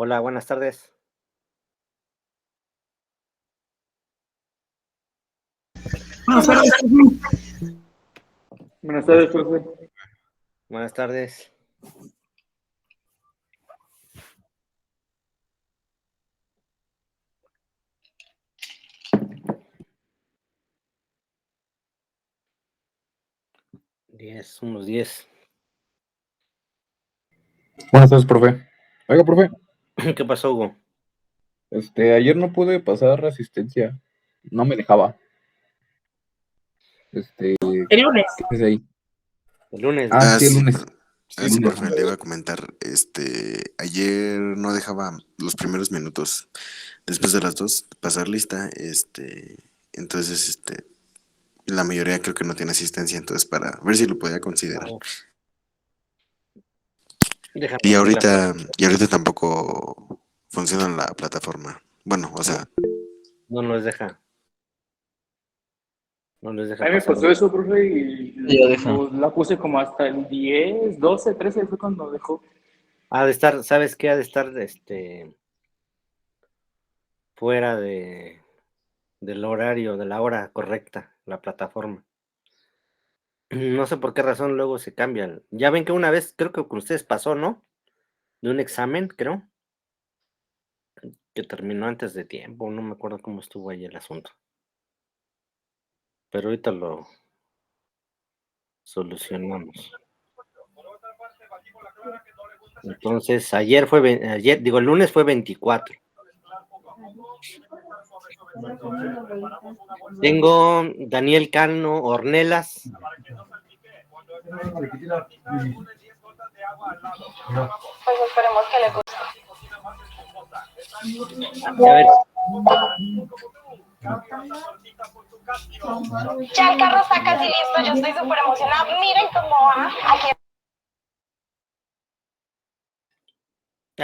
Hola, buenas tardes. Buenas tardes, profe. Buenas tardes, profe. Buenas tardes. Unos 10. Buenas tardes, profe. Oiga, profe, ¿Qué pasó, Hugo? ayer no pude pasar resistencia. No me dejaba. El lunes. ¿Qué es ahí? El lunes, ¿no? Ah, Ah, sí, el sí, lunes. Sí, el sí, lunes. profe, le iba a comentar, ayer no dejaba los primeros minutos, después de las 2, pasar lista, entonces, la mayoría creo que no tiene asistencia, entonces para ver si lo podía considerar. Oh, déjame Y abrir la ahorita, plataforma. y ahorita tampoco funciona la plataforma. Bueno, o sea, No nos deja. No les A deja mí me pasar. pasó eso, profe, y Ya deja. la puse como hasta el 10, 12, 13, fue cuando dejó. Ha de estar, ¿sabes qué? Ha de estar, fuera del horario, de la hora correcta, la plataforma. No sé por qué razón luego se cambian. Ya ven que una vez, creo que con ustedes pasó, ¿no? De un examen, creo, que terminó antes de tiempo. No me acuerdo cómo estuvo ahí el asunto. Pero ahorita lo solucionamos. Entonces, el lunes fue 24. Tengo Daniel Cano Ornelas. Pues esperemos que le guste. A ver, Ya el carro está casi listo, yo estoy súper emocionada. Miren cómo va.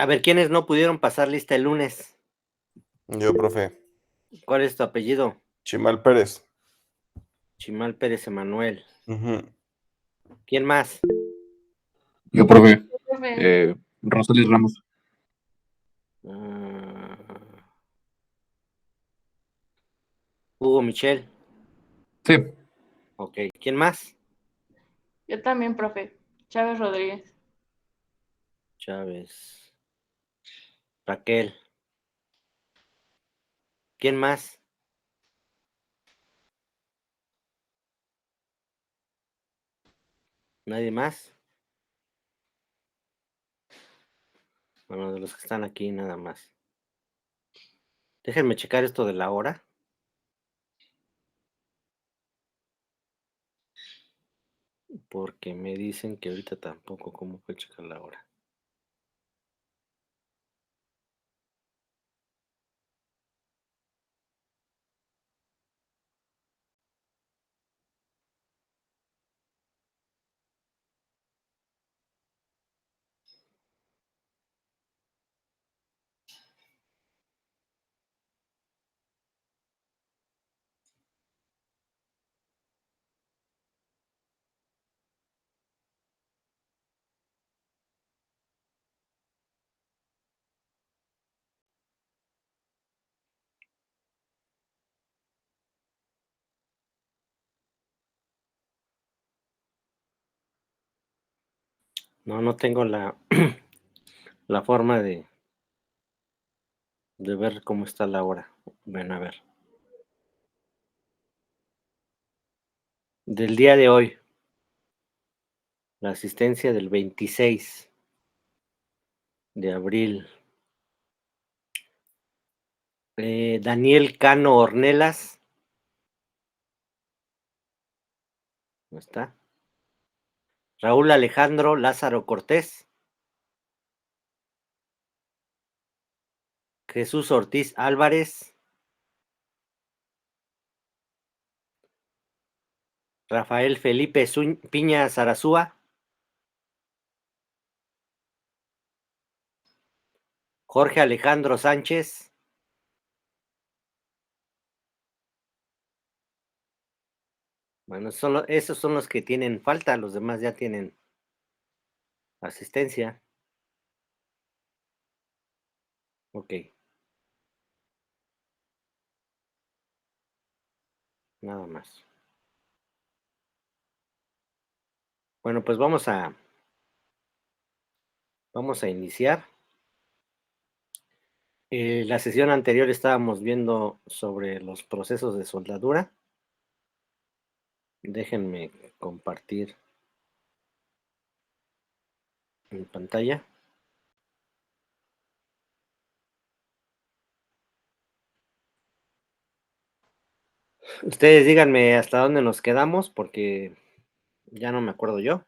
Aquí ¿quiénes no pudieron pasar lista el lunes? Yo, profe. ¿Cuál es tu apellido? Chimal Pérez. Chimal Pérez Emanuel. Ujú. ¿Quién más? Yo, profe. Profe. Rosales Ramos. Ah, Hugo Michel. Sí. Ok. ¿Quién más? Yo también, profe. Chávez Rodríguez. Chávez. Raquel. ¿Quién más? ¿Nadie más? Bueno, de los que están aquí, nada más. Déjenme checar esto de la hora. Porque me dicen que ahorita tampoco. ¿Cómo fue checar la hora? No, no tengo la forma de ver cómo está la hora. Ven a ver. Del día de hoy, la asistencia del 26 de abril. Daniel Cano Ornelas. ¿No está? Raúl Alejandro Lázaro Cortés. Jesús Ortiz Álvarez. Rafael Felipe Piña Zarazúa. Jorge Alejandro Sánchez. Bueno, esos son los que tienen falta, los demás ya tienen asistencia. Ok. Nada más. Bueno, pues vamos a iniciar. La sesión anterior estábamos viendo sobre los procesos de soldadura. Déjenme compartir mi pantalla. Ustedes díganme hasta dónde nos quedamos, porque ya no me acuerdo yo.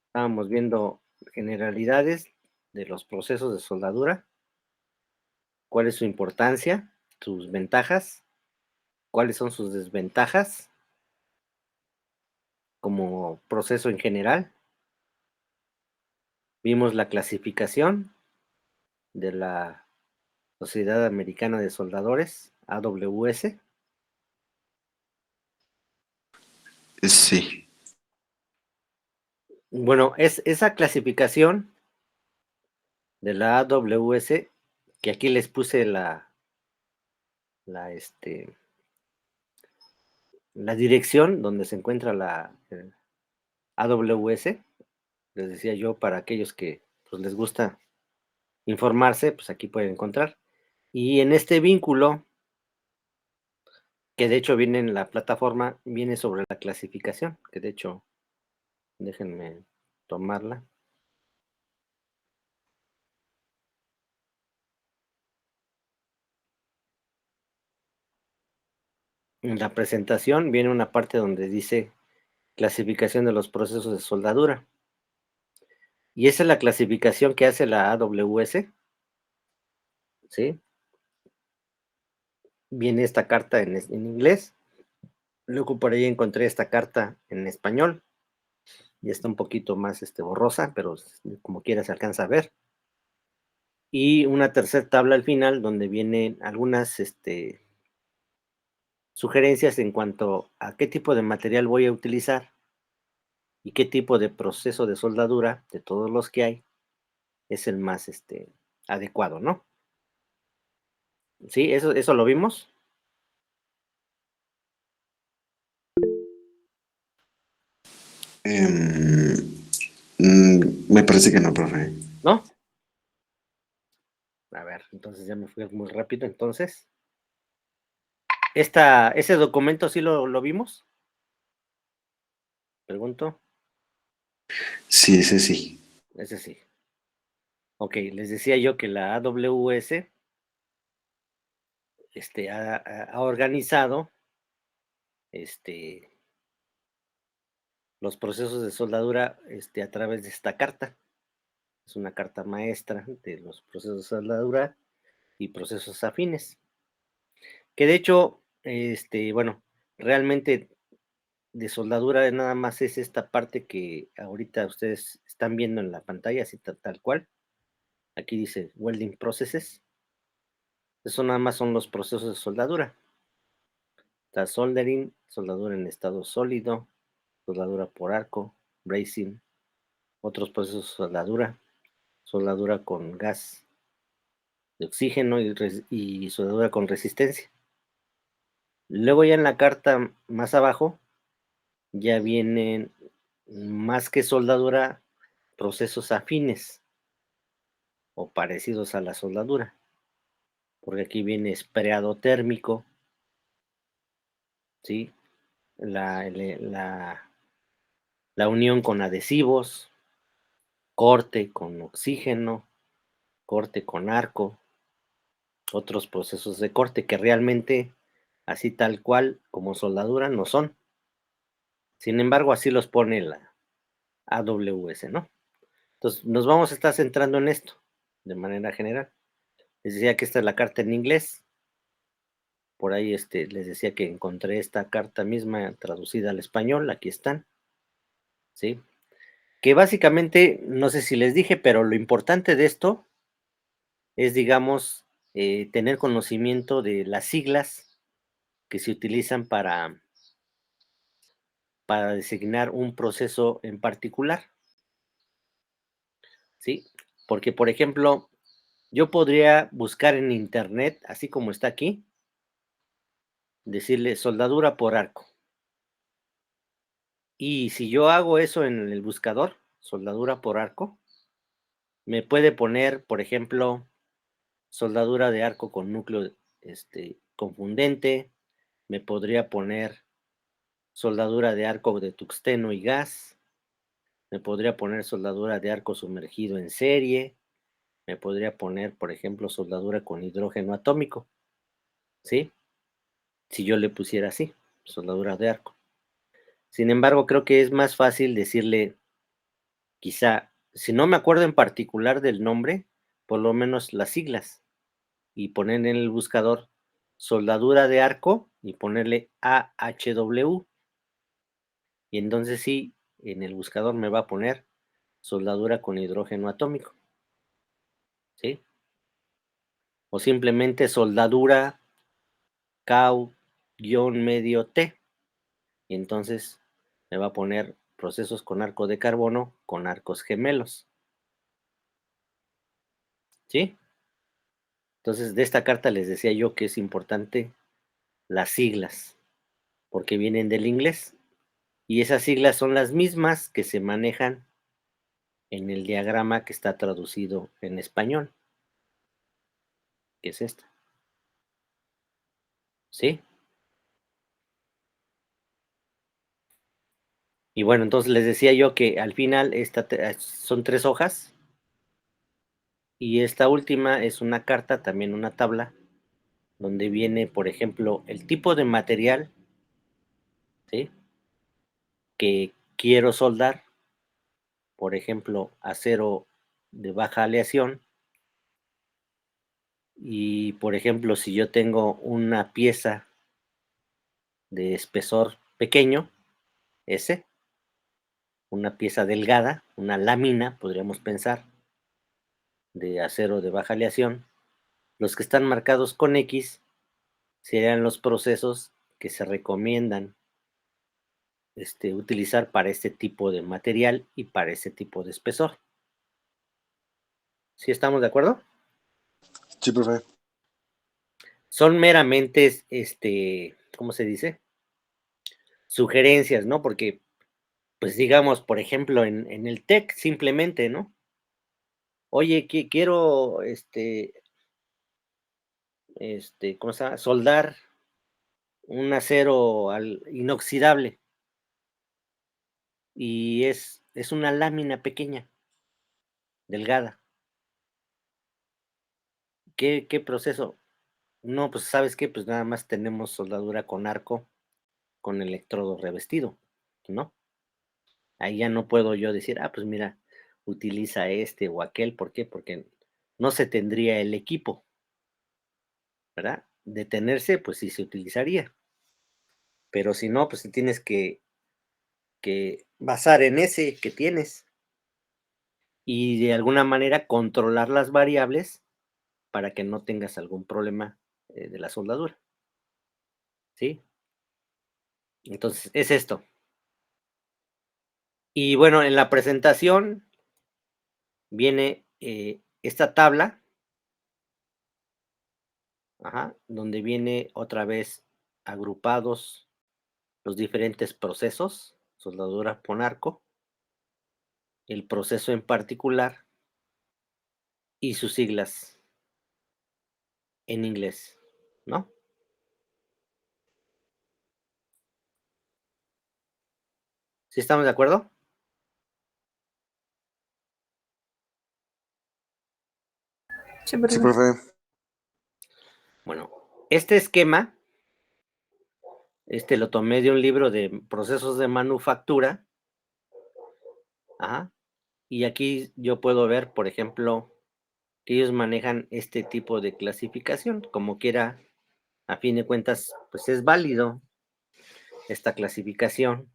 Estábamos viendo generalidades de los procesos de soldadura, cuál es su importancia, sus ventajas, cuáles son sus desventajas como proceso en general. Vimos la clasificación de la Sociedad Americana de Soldadores, AWS. Sí. Bueno, es esa clasificación de la AWS, que aquí les puse la dirección donde se encuentra la AWS. Les decía yo, para aquellos que pues, les gusta informarse, pues aquí pueden encontrar. Y en este vínculo, que de hecho viene en la plataforma, viene sobre la clasificación, que de hecho, déjenme tomarla. En la presentación viene una parte donde dice clasificación de los procesos de soldadura. Y esa es la clasificación que hace la AWS, ¿sí? Viene esta carta en inglés. Luego por ahí encontré esta carta en español. Ya está un poquito más borrosa, pero como quiera se alcanza a ver. Y una tercera tabla al final donde vienen algunas sugerencias en cuanto a qué tipo de material voy a utilizar y qué tipo de proceso de soldadura de todos los que hay es el más adecuado, ¿no? Sí, eso lo vimos, Em, Me parece que no, profe. ¿no? A ver, entonces ya me fui muy rápido. Entonces, ese documento sí lo vimos, pregunto. Sí, ese sí. Ese sí. Ok, les decía yo que la AWS ha organizado los procesos de soldadura a través de esta carta. Es una carta maestra de los procesos de soldadura y procesos afines. Que de hecho, bueno, realmente de soldadura nada más es esta parte que ahorita ustedes están viendo en la pantalla, así tal cual. Aquí dice welding processes. Eso nada más son los procesos de soldadura. Está soldering, soldadura en estado sólido, soldadura por arco, brazing, otros procesos de soldadura con gas de oxígeno y soldadura con resistencia. Luego ya en la carta más abajo ya vienen más que soldadura, procesos afines o parecidos a la soldadura, porque aquí viene espreado térmico, ¿sí? La unión con adhesivos, corte con oxígeno, corte con arco, otros procesos de corte que realmente así tal cual como soldadura no son. Sin embargo, así los pone la AWS, ¿no? Entonces, nos vamos a estar centrando en esto de manera general. Les decía que esta es la carta en inglés. Por ahí les decía que encontré esta carta misma traducida al español. Aquí están, ¿sí? Que básicamente, no sé si les dije, pero lo importante de esto es, digamos, tener conocimiento de las siglas que se utilizan para designar un proceso en particular, ¿sí? Porque, por ejemplo, yo podría buscar en internet, así como está aquí, decirle soldadura por arco. Y si yo hago eso en el buscador, soldadura por arco, me puede poner, por ejemplo, soldadura de arco con núcleo confundente, me podría poner soldadura de arco de tuxteno y gas, me podría poner soldadura de arco sumergido en serie, me podría poner, por ejemplo, soldadura con hidrógeno atómico, ¿sí? Si yo le pusiera así, soldadura de arco. Sin embargo, creo que es más fácil decirle, quizá, si no me acuerdo en particular del nombre, por lo menos las siglas, y poner en el buscador soldadura de arco y ponerle AHW. Y entonces sí, en el buscador me va a poner soldadura con hidrógeno atómico, ¿sí? O simplemente soldadura CAU-medio T. Y entonces me va a poner procesos con arco de carbono con arcos gemelos, ¿sí? Entonces, de esta carta les decía yo que es importante las siglas, porque vienen del inglés. Y esas siglas son las mismas que se manejan en el diagrama que está traducido en español, que es esta, ¿sí? Y bueno, entonces les decía yo que al final son 3 hojas y esta última es una carta, también una tabla, donde viene, por ejemplo, el tipo de material, ¿sí?, que quiero soldar, por ejemplo, acero de baja aleación, y por ejemplo, si yo tengo una pieza de espesor pequeño, S, una pieza delgada, una lámina, podríamos pensar, de acero de baja aleación, los que están marcados con X serían los procesos que se recomiendan utilizar para este tipo de material y para ese tipo de espesor. ¿Sí estamos de acuerdo? Sí, profe. Son meramente, ¿cómo se dice? Sugerencias, ¿no? Porque, pues digamos, por ejemplo, en el TEC simplemente, ¿no? Oye, quiero, ¿cómo se llama? Soldar un acero inoxidable y es una lámina pequeña, delgada. ¿Qué proceso? No, pues, ¿sabes qué? Pues nada más tenemos soldadura con arco, con electrodo revestido, ¿no? Ahí ya no puedo yo decir, pues mira, utiliza este o aquel, ¿por qué? Porque no se tendría el equipo, ¿verdad? De tenerse, pues sí se utilizaría, pero si no, pues te tienes que basar en ese que tienes y de alguna manera controlar las variables para que no tengas algún problema de la soldadura, ¿sí? Entonces, es esto. Y bueno, en la presentación viene esta tabla, donde viene otra vez agrupados los diferentes procesos, soldadura con arco, el proceso en particular y sus siglas en inglés, ¿no? ¿Sí estamos de acuerdo? Sí, profe. Bueno, este esquema, lo tomé de un libro de procesos de manufactura, y aquí yo puedo ver, por ejemplo, que ellos manejan este tipo de clasificación, como quiera, a fin de cuentas, pues es válido esta clasificación,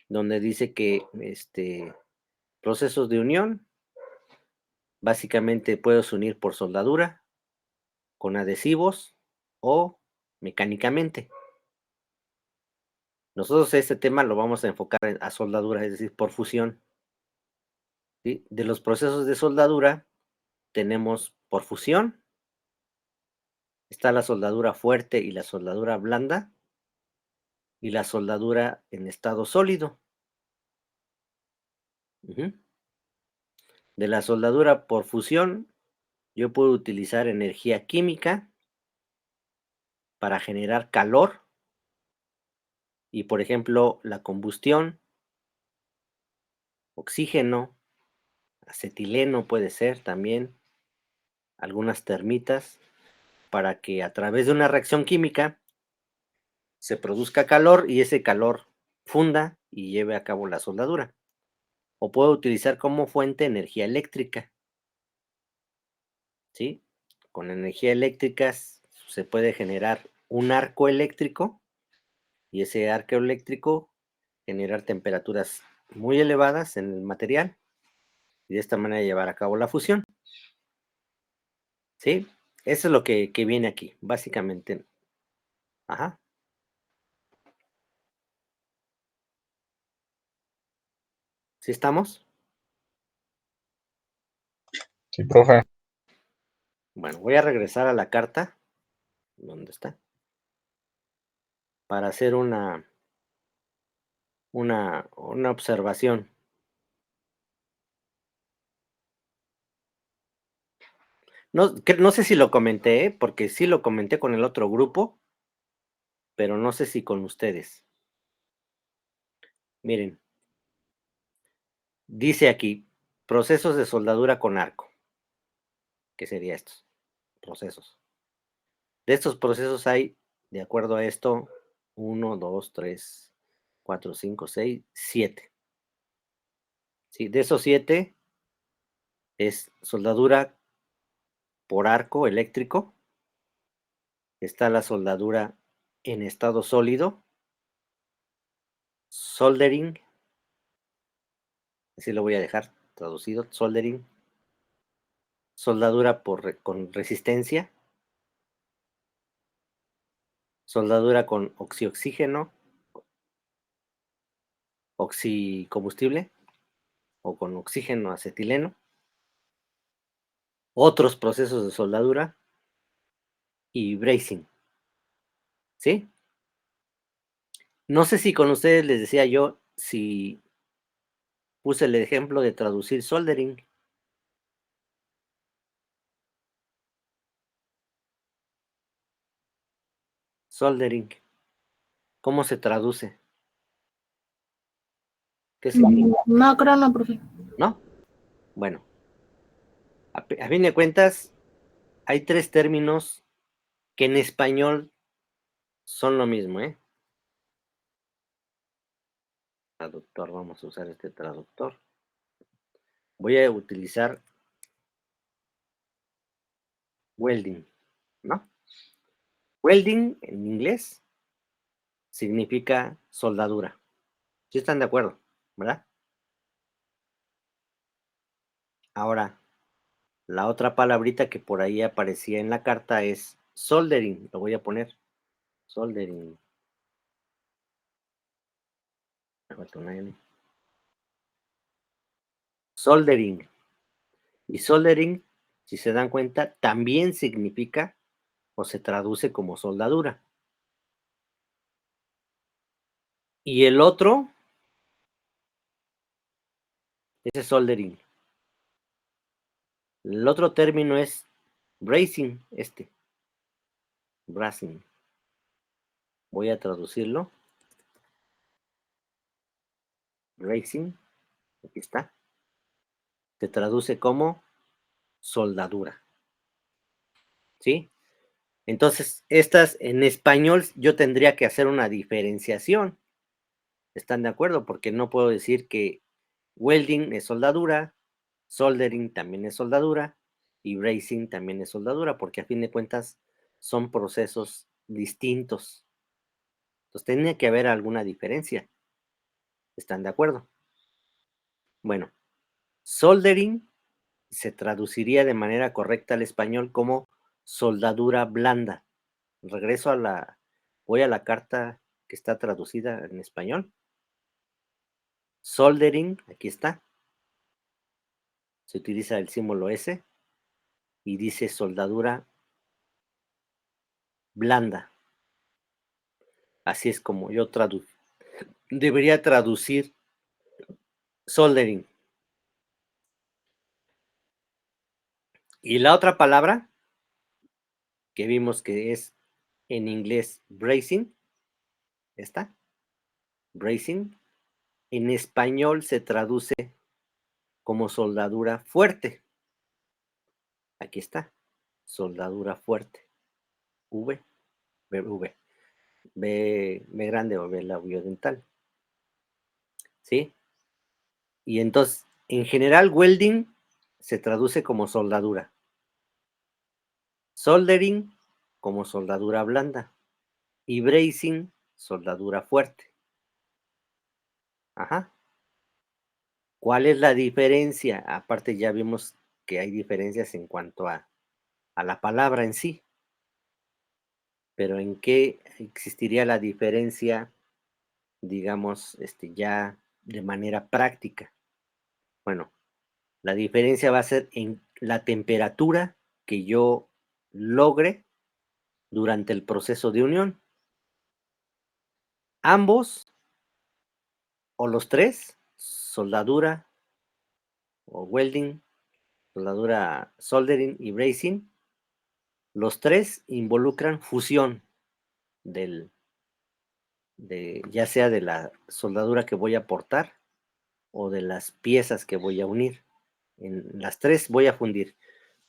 donde dice que procesos de unión, básicamente puedes unir por soldadura, con adhesivos o mecánicamente. Nosotros este tema lo vamos a enfocar a soldadura, es decir, por fusión, ¿sí? De los procesos de soldadura, tenemos por fusión, está la soldadura fuerte y la soldadura blanda, y la soldadura en estado sólido. Ujú. De la soldadura por fusión, yo puedo utilizar energía química para generar calor y, por ejemplo, la combustión, oxígeno, acetileno puede ser también, algunas termitas, para que a través de una reacción química se produzca calor y ese calor funda y lleve a cabo la soldadura. O puedo utilizar como fuente energía eléctrica, ¿sí? Con energía eléctrica se puede generar un arco eléctrico y ese arco eléctrico generar temperaturas muy elevadas en el material y de esta manera llevar a cabo la fusión, ¿sí? Eso es lo que viene aquí, básicamente. Ajá. ¿Sí estamos? Sí, profe. Bueno, voy a regresar a la carta. ¿Dónde está? Para hacer una observación. No sé si lo comenté, porque sí lo comenté con el otro grupo, pero no sé si con ustedes. Miren, dice aquí, procesos de soldadura con arco. ¿Qué sería estos procesos? De estos procesos hay, de acuerdo a esto, 1, 2, 3, 4, 5, 6, 7. Sí, de esos 7 es soldadura por arco eléctrico. Está la soldadura en estado sólido, soldering, así lo voy a dejar traducido, soldering, soldadura con resistencia, soldadura con oxígeno, oxicombustible o con oxígeno acetileno, otros procesos de soldadura y brazing, ¿sí? No sé si con ustedes les decía yo, si puse el ejemplo de traducir soldering. Soldering, ¿cómo se traduce? ¿Qué significa? No, creo no, profe. ¿No? Bueno, a fin de cuentas, hay 3 términos que en español son lo mismo, ¿eh? Traductor, vamos a usar este traductor. Voy a utilizar welding, ¿no? Welding en inglés significa soldadura. ¿Sí están de acuerdo? ¿Verdad? Ahora, la otra palabrita que por ahí aparecía en la carta es soldering. Lo voy a poner. Soldering. Me falta una N. Soldering. Y soldering, si se dan cuenta, también significa o se traduce como soldadura. Y el otro, ese es soldering. El otro término es bracing, bracing. Voy a traducirlo. Bracing, aquí está. Se traduce como soldadura. ¿Sí? Entonces, estas en español yo tendría que hacer una diferenciación. ¿Están de acuerdo? Porque no puedo decir que welding es soldadura, soldering también es soldadura y bracing también es soldadura, porque a fin de cuentas son procesos distintos. Entonces, tiene que haber alguna diferencia. ¿Están de acuerdo? Bueno, soldering se traduciría de manera correcta al español como soldadura blanda. Regreso voy a la carta que está traducida en español. Soldering, aquí está. Se utiliza el símbolo S. y dice soldadura blanda. Así es como yo debería traducir soldering. Y la otra palabra que vimos que es en inglés bracing, esta, bracing, en español se traduce como soldadura fuerte. Aquí está, soldadura fuerte. V, V, B grande o B labiodental. ¿Sí? Y entonces, en general, welding se traduce como soldadura. Soldering como soldadura blanda. Y bracing, soldadura fuerte. Ajá. ¿Cuál es la diferencia? Aparte ya vimos que hay diferencias en cuanto a la palabra en sí. Pero ¿en qué existiría la diferencia, digamos, ya de manera práctica? Bueno, la diferencia va a ser en la temperatura que yo logre durante el proceso de unión. Ambos o los tres, soldadura o welding, soldadura, soldering y bracing, los tres involucran fusión ya sea de la soldadura que voy a aportar o de las piezas que voy a unir. En las tres voy a fundir,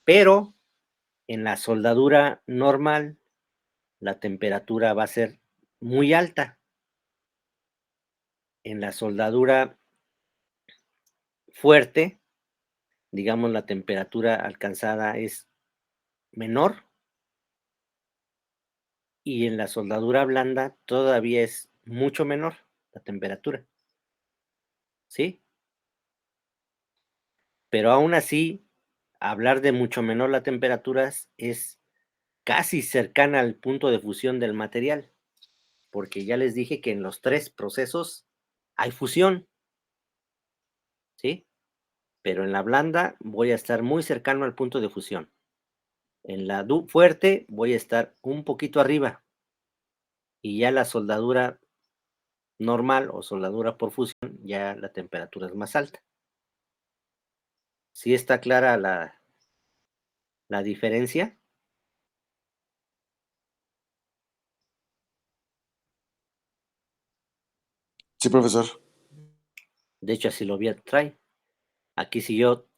pero en la soldadura normal la temperatura va a ser muy alta. En la soldadura fuerte, digamos, la temperatura alcanzada es menor, y en la soldadura blanda todavía es mucho menor la temperatura, ¿sí? Pero aún así, hablar de mucho menor la temperatura es casi cercana al punto de fusión del material, porque ya les dije que en los tres procesos hay fusión, ¿sí? Pero en la blanda voy a estar muy cercano al punto de fusión. En la fuerte voy a estar un poquito arriba, y ya la soldadura normal o soldadura por fusión, ya la temperatura es más alta. ¿Sí está clara la diferencia? Sí, profesor. De hecho, así lo trae. Aquí si yo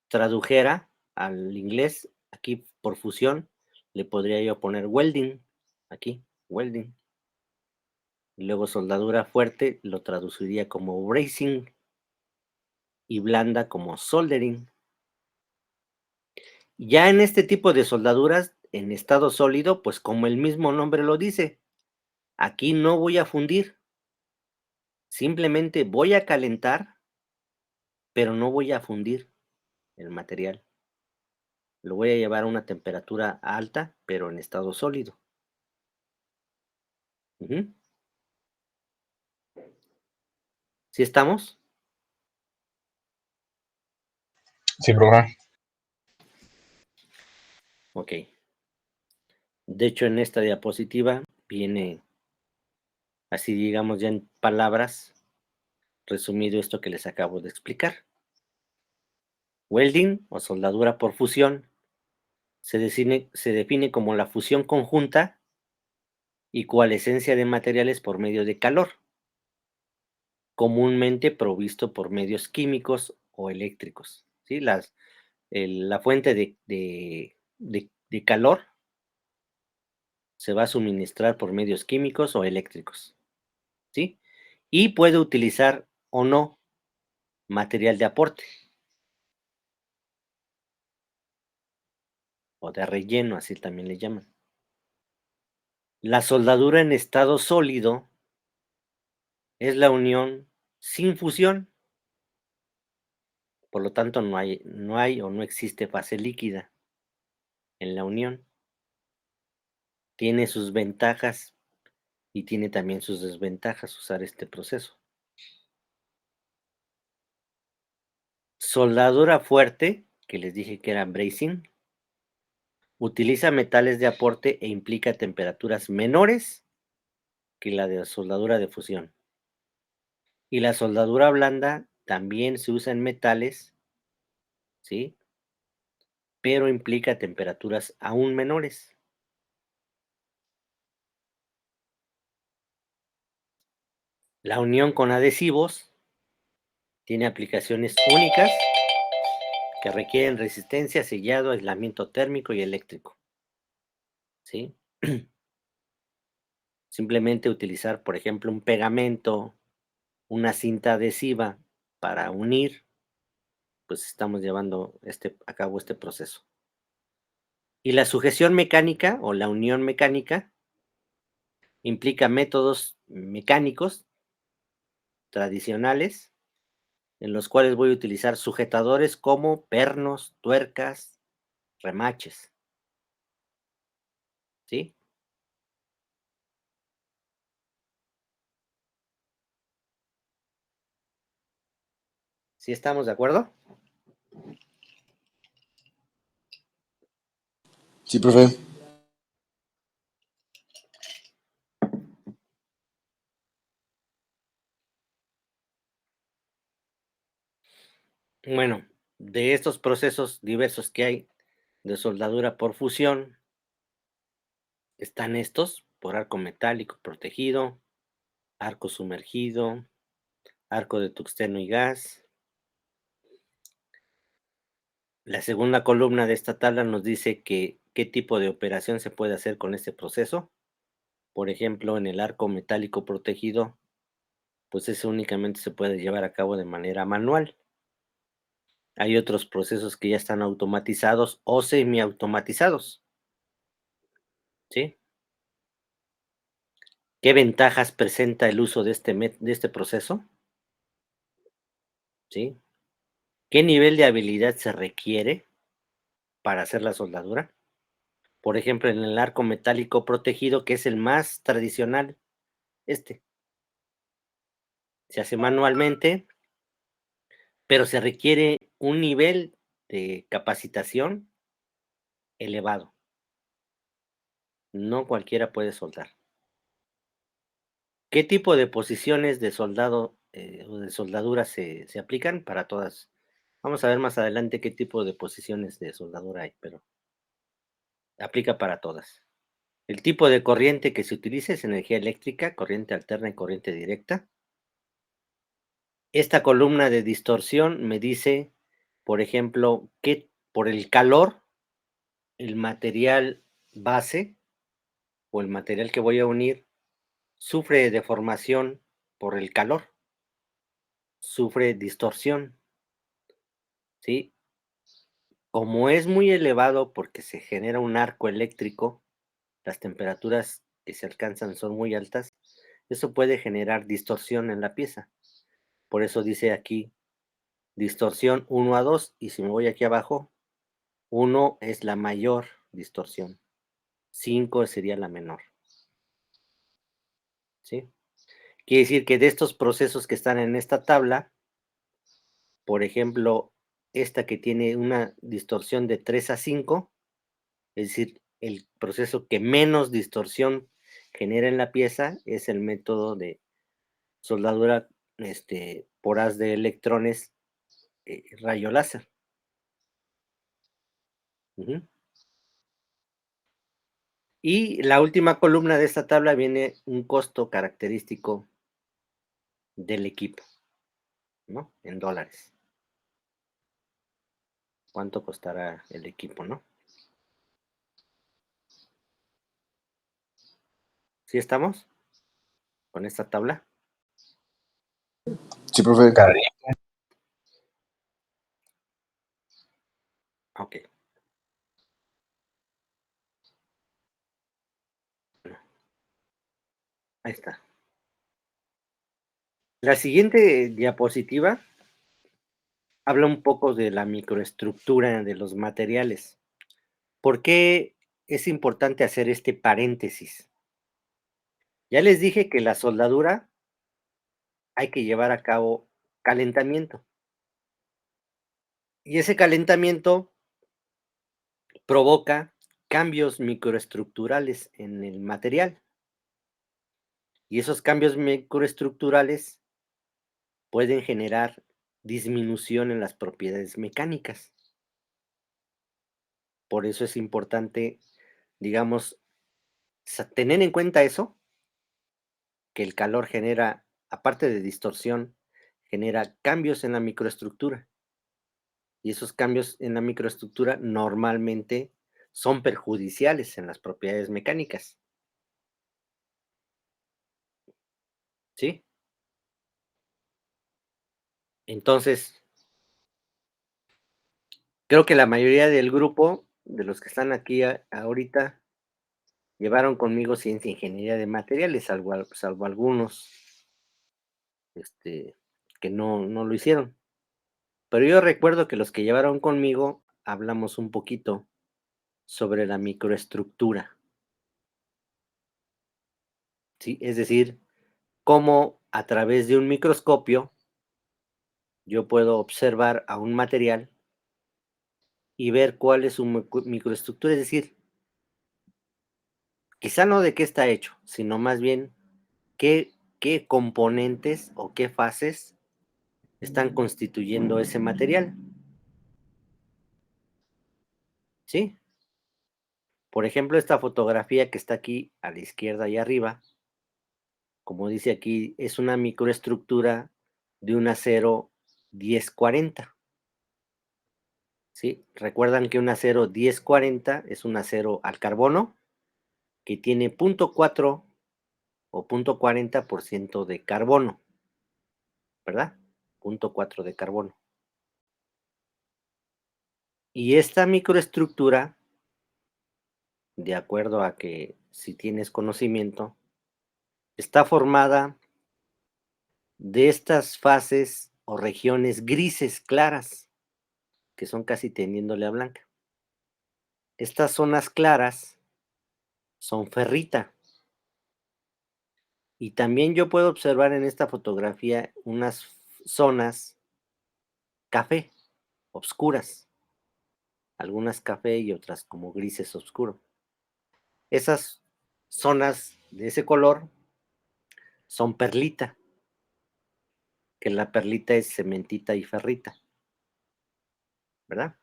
tradujera al inglés, aquí por fusión, le podría yo poner welding, aquí, welding. Y luego soldadura fuerte lo traduciría como bracing y blanda como soldering. Ya en este tipo de soldaduras, en estado sólido, pues como el mismo nombre lo dice, aquí no voy a fundir, simplemente voy a calentar, pero no voy a fundir el material. Lo voy a llevar a una temperatura alta, pero en estado sólido. Ujú. ¿Sí estamos? Sí, profe. Ok. De hecho, en esta diapositiva viene, así digamos ya en palabras, resumido esto que les acabo de explicar. Welding o soldadura por fusión se define como la fusión conjunta y coalescencia de materiales por medio de calor, comúnmente provisto por medios químicos o eléctricos. ¿Sí? La fuente de calor se va a suministrar por medios químicos o eléctricos, ¿sí? Y puede utilizar o no material de aporte o de relleno, así también le llaman. La soldadura en estado sólido es la unión sin fusión, por lo tanto no hay o no existe fase líquida en la unión. Tiene sus ventajas y tiene también sus desventajas usar este proceso. Soldadura fuerte, que les dije que era bracing, Utiliza metales de aporte e implica temperaturas menores que la de soldadura de fusión. Y la soldadura blanda también se usa en metales, ¿sí? Pero implica temperaturas aún menores. La unión con adhesivos tiene aplicaciones únicas que requieren resistencia, sellado, aislamiento térmico y eléctrico, ¿sí? Simplemente utilizar, por ejemplo, un pegamento, una cinta adhesiva para unir, pues estamos llevando a cabo este proceso. Y la sujeción mecánica o la unión mecánica implica métodos mecánicos tradicionales en los cuales voy a utilizar sujetadores como pernos, tuercas, remaches, ¿sí? ¿Sí estamos de acuerdo? Sí, profe. Bueno, de estos procesos diversos que hay de soldadura por fusión, están estos, por arco metálico protegido, arco sumergido, arco de tungsteno y gas. La segunda columna de esta tabla nos dice qué tipo de operación se puede hacer con este proceso. Por ejemplo, en el arco metálico protegido, pues ese únicamente se puede llevar a cabo de manera manual. Hay otros procesos que ya están automatizados o semiautomatizados, ¿sí? ¿Qué ventajas presenta el uso de este proceso? ¿Sí? ¿Qué nivel de habilidad se requiere para hacer la soldadura? Por ejemplo, en el arco metálico protegido, que es el más tradicional, se hace manualmente, pero se requiere un nivel de capacitación elevado. No cualquiera puede soldar. ¿Qué tipo de posiciones de soldado o de soldadura se aplican? Para todas. Vamos a ver más adelante qué tipo de posiciones de soldadura hay, pero aplica para todas. El tipo de corriente que se utiliza es energía eléctrica, corriente alterna y corriente directa. Esta columna de distorsión me dice, por ejemplo, que por el calor, el material base o el material que voy a unir sufre deformación por el calor, sufre distorsión, ¿sí? Como es muy elevado porque se genera un arco eléctrico, las temperaturas que se alcanzan son muy altas, eso puede generar distorsión en la pieza. Por eso dice aquí distorsión 1 a 2, y si me voy aquí abajo, 1 es la mayor distorsión, 5 sería la menor, ¿sí? Quiere decir que de estos procesos que están en esta tabla, por ejemplo, esta que tiene una distorsión de 3 a 5, es decir, el proceso que menos distorsión genera en la pieza es el método de soldadura por haz de electrones, rayo láser. Ujú. Y la última columna de esta tabla viene un costo característico del equipo, ¿no? En dólares. ¿Cuánto costará el equipo, no? ¿Sí estamos con esta tabla? Sí, profe. Ok. Ahí está. La siguiente diapositiva habla un poco de la microestructura de los materiales. ¿Por qué es importante hacer este paréntesis? Ya les dije que la soldadura hay que llevar a cabo calentamiento. Y ese calentamiento provoca cambios microestructurales en el material. Y esos cambios microestructurales pueden generar disminución en las propiedades mecánicas. Por eso es importante, digamos, tener en cuenta eso, que el calor genera, aparte de distorsión, genera cambios en la microestructura. Y esos cambios en la microestructura normalmente son perjudiciales en las propiedades mecánicas. ¿Sí? Entonces, creo que la mayoría del grupo, de los que están aquí ahorita, llevaron conmigo ciencia e ingeniería de materiales, salvo algunos que no lo hicieron. Pero yo recuerdo que los que llevaron conmigo hablamos un poquito sobre la microestructura, ¿sí? Es decir, cómo a través de un microscopio yo puedo observar a un material y ver cuál es su microestructura, es decir, quizá no de qué está hecho, sino más bien qué componentes o qué fases están constituyendo ese material, ¿sí? Por ejemplo, esta fotografía que está aquí a la izquierda y arriba, como dice aquí, es una microestructura de un acero 1040, ¿sí? Recuerdan que un acero 1040 es un acero al carbono que tiene 0.4 o 0.40% de carbono, ¿verdad? 0.4 de carbono. Y esta microestructura, de acuerdo a que si tienes conocimiento, está formada de estas fases o regiones grises claras, que son casi tendiéndole a blanca. Estas zonas claras son ferrita. Y también yo puedo observar en esta fotografía unas zonas café, oscuras. Algunas café y otras como grises oscuro. Esas zonas de ese color son perlita, que la perlita es cementita y ferrita, ¿verdad?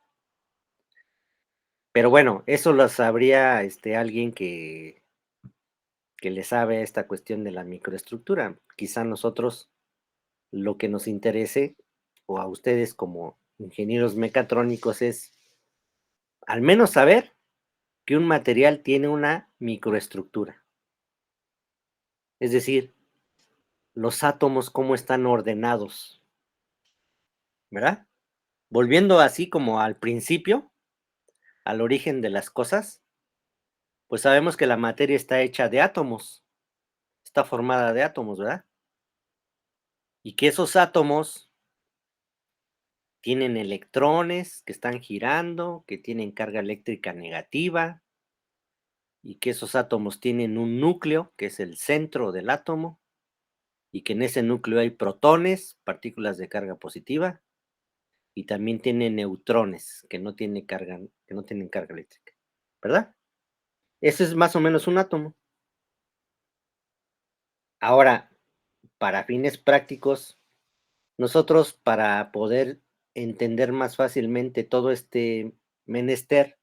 Pero bueno, eso lo sabría alguien que le sabe a esta cuestión de la microestructura. Quizá nosotros lo que nos interese, o a ustedes como ingenieros mecatrónicos, es al menos saber que un material tiene una microestructura. Es decir, los átomos cómo están ordenados, ¿verdad? Volviendo así como al principio, al origen de las cosas, pues sabemos que la materia está hecha de átomos, está formada de átomos, ¿verdad? Y que esos átomos tienen electrones que están girando, que tienen carga eléctrica negativa, y que esos átomos tienen un núcleo, que es el centro del átomo, y que en ese núcleo hay protones, partículas de carga positiva, y también tiene neutrones, que no tienen carga eléctrica, ¿verdad? Ese es más o menos un átomo. Ahora, para fines prácticos, nosotros para poder entender más fácilmente todo este menester,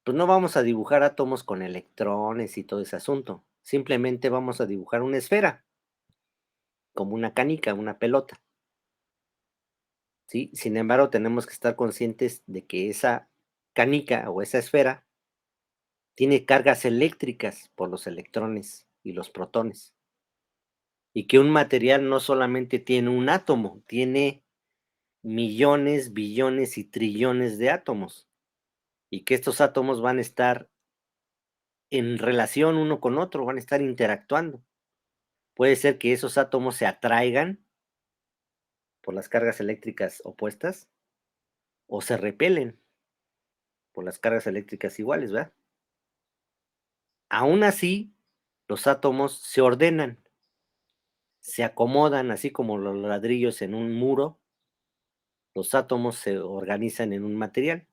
pues no vamos a dibujar átomos con electrones y todo ese asunto. Simplemente vamos a dibujar una esfera, como una canica, una pelota, ¿sí? Sin embargo, tenemos que estar conscientes de que esa canica o esa esfera tiene cargas eléctricas por los electrones y los protones. Y que un material no solamente tiene un átomo, tiene millones, billones y trillones de átomos. Y que estos átomos van a estar en relación uno con otro, van a estar interactuando. Puede ser que esos átomos se atraigan por las cargas eléctricas opuestas o se repelen por las cargas eléctricas iguales, ¿verdad? Aún así, los átomos se ordenan, se acomodan, así como los ladrillos en un muro, los átomos se organizan en un material.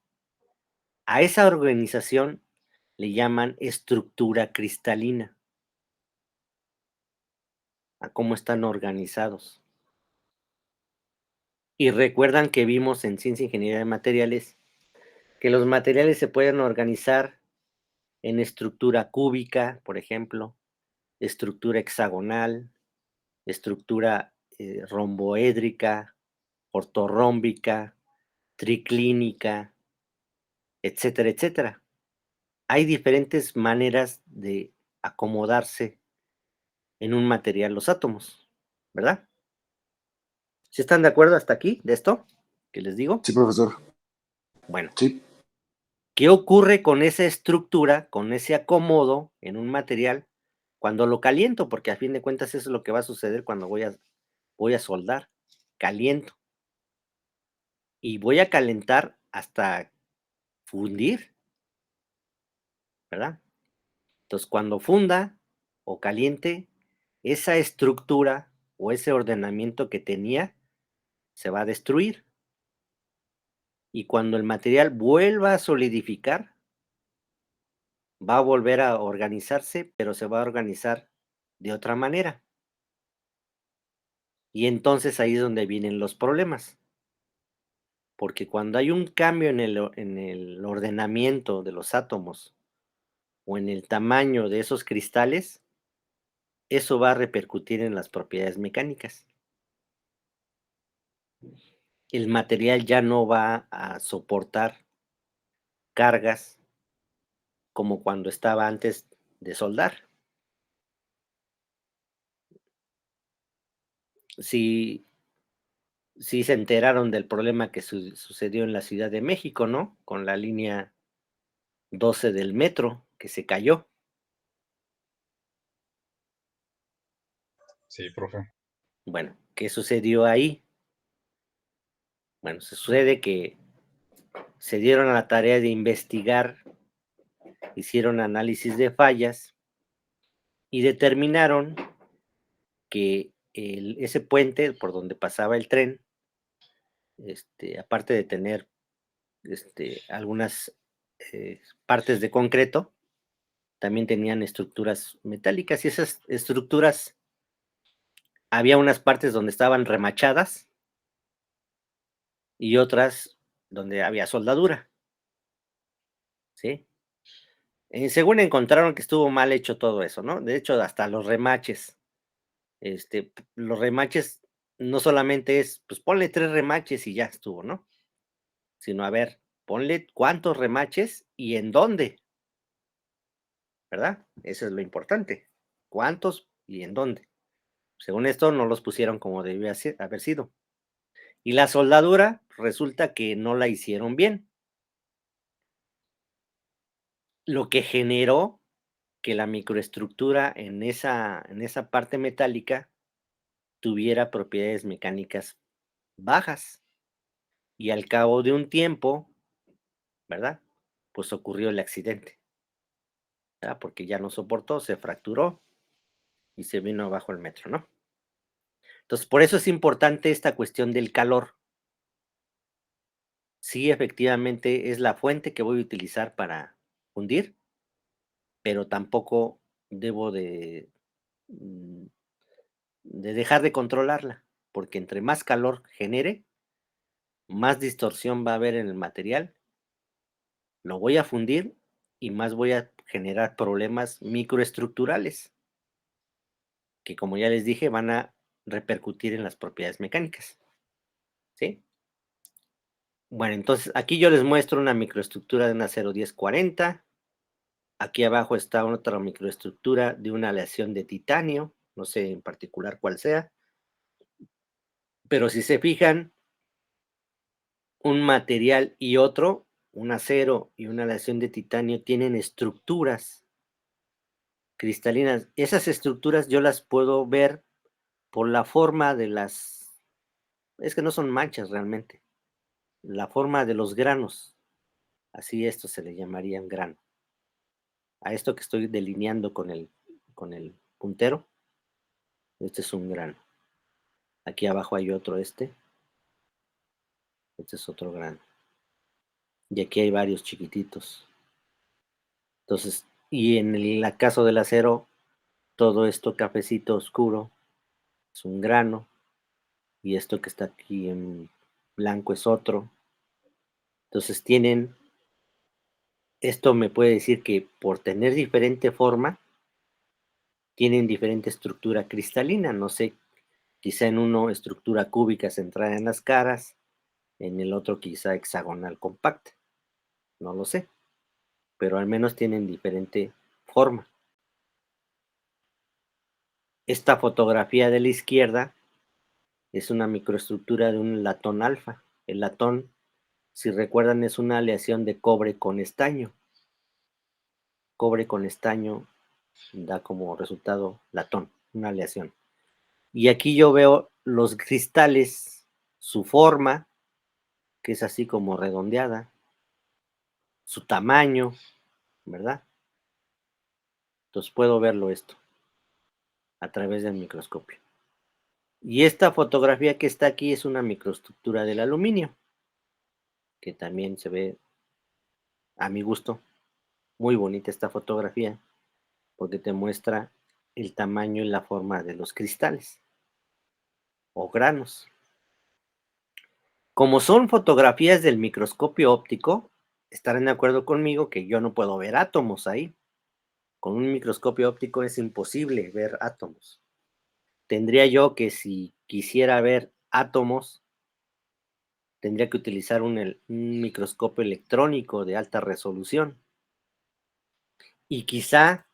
A esa organización le llaman estructura cristalina, a cómo están organizados. Y recuerdan que vimos en Ciencia e Ingeniería de Materiales que los materiales se pueden organizar en estructura cúbica, por ejemplo, estructura hexagonal, estructura romboédrica, ortorrómbica, triclínica, etcétera, etcétera. Hay diferentes maneras de acomodarse en un material los átomos, ¿verdad? ¿Sí están de acuerdo hasta aquí de esto que les digo? Sí, profesor. Bueno, Sí. ¿qué ocurre con esa estructura, con ese acomodo en un material cuando lo caliento? Porque a fin de cuentas eso es lo que va a suceder cuando voy a soldar. Caliento. Y voy a calentar hasta fundir, ¿verdad? Entonces, cuando funda o caliente, esa estructura o ese ordenamiento que tenía se va a destruir. Y cuando el material vuelva a solidificar, va a volver a organizarse, pero se va a organizar de otra manera. Y entonces ahí es donde vienen los problemas. Porque cuando hay un cambio en el ordenamiento de los átomos o en el tamaño de esos cristales, eso va a repercutir en las propiedades mecánicas. El material ya no va a soportar cargas como cuando estaba antes de soldar. Si se enteraron del problema que sucedió en la Ciudad de México, ¿no? Con la línea 12 del metro que se cayó. Sí, profe. Bueno, ¿qué sucedió ahí? Bueno, sucede que se dieron a la tarea de investigar, hicieron análisis de fallas y determinaron que ese puente por donde pasaba el tren, aparte de tener algunas partes de concreto, también tenían estructuras metálicas y esas estructuras, había unas partes donde estaban remachadas y otras donde había soldadura, ¿sí? Según encontraron que estuvo mal hecho todo eso, ¿no? De hecho, hasta los remaches, los remaches no solamente es, pues ponle 3 remaches y ya estuvo, ¿no? Sino, a ver, ponle cuántos remaches y en dónde, ¿verdad? Eso es lo importante. ¿Cuántos y en dónde? Según esto, no los pusieron como debía haber sido. Y la soldadura resulta que no la hicieron bien, lo que generó que la microestructura en esa parte metálica tuviera propiedades mecánicas bajas. Y al cabo de un tiempo, ¿verdad? Pues ocurrió el accidente, ¿verdad? Porque ya no soportó, se fracturó y se vino abajo el metro, ¿no? Entonces, por eso es importante esta cuestión del calor. Sí, efectivamente, es la fuente que voy a utilizar para fundir, pero tampoco debo mm, de dejar de controlarla, porque entre más calor genere, más distorsión va a haber en el material, lo voy a fundir y más voy a generar problemas microestructurales, que como ya les dije, van a repercutir en las propiedades mecánicas, ¿sí? Bueno, entonces aquí yo les muestro una microestructura de una 01040. Aquí abajo está otra microestructura de una aleación de titanio, no sé en particular cuál sea, pero si se fijan, un material y otro, un acero y una aleación de titanio, tienen estructuras cristalinas. Esas estructuras yo las puedo ver por la forma de es que no son manchas realmente, la forma de los granos, así esto se le llamarían grano. A esto que estoy delineando con el puntero, este es un grano. Aquí abajo hay otro, este es otro grano. y aquí hay varios chiquititos. Entonces, y en el caso del acero, todo esto cafecito oscuro es un grano, y esto que está aquí en blanco es otro. Entonces esto me puede decir que por tener diferente forma, tienen diferente estructura cristalina. No sé, quizá en uno estructura cúbica centrada en las caras, en el otro quizá hexagonal compacta. No lo sé, pero al menos tienen diferente forma. Esta fotografía de la izquierda es una microestructura de un latón alfa. El latón, si recuerdan, es una aleación de cobre con estaño. Cobre con estaño da como resultado latón, una aleación. Y aquí yo veo los cristales, su forma, que es así como redondeada, su tamaño, ¿verdad? Entonces puedo verlo esto a través del microscopio. Y esta fotografía que está aquí es una microestructura del aluminio, que también se ve, a mi gusto, muy bonita esta fotografía, porque te muestra el tamaño y la forma de los cristales o granos. Como son fotografías del microscopio óptico, estarán de acuerdo conmigo que yo no puedo ver átomos ahí. Con un microscopio óptico es imposible ver átomos. Tendría yo que, si quisiera ver átomos, tendría que utilizar un microscopio electrónico de alta resolución. Y quizá,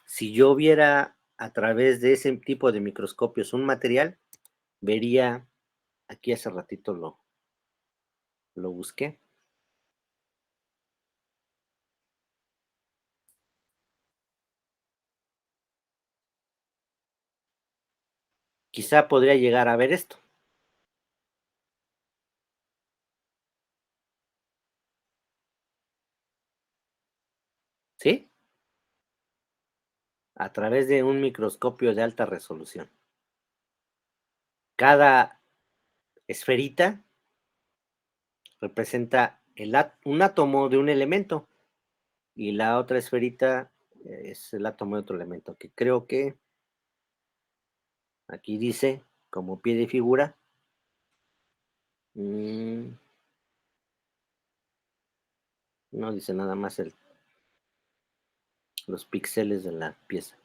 si yo viera a través de ese tipo de microscopios un material, vería, aquí hace ratito lo busqué, quizá podría llegar a ver esto. ¿Sí? A través de un microscopio de alta resolución. Cada esferita representa un átomo de un elemento, y la otra esferita es el átomo de otro elemento, que creo que aquí dice, como pie de figura, no dice nada más los píxeles de la pieza.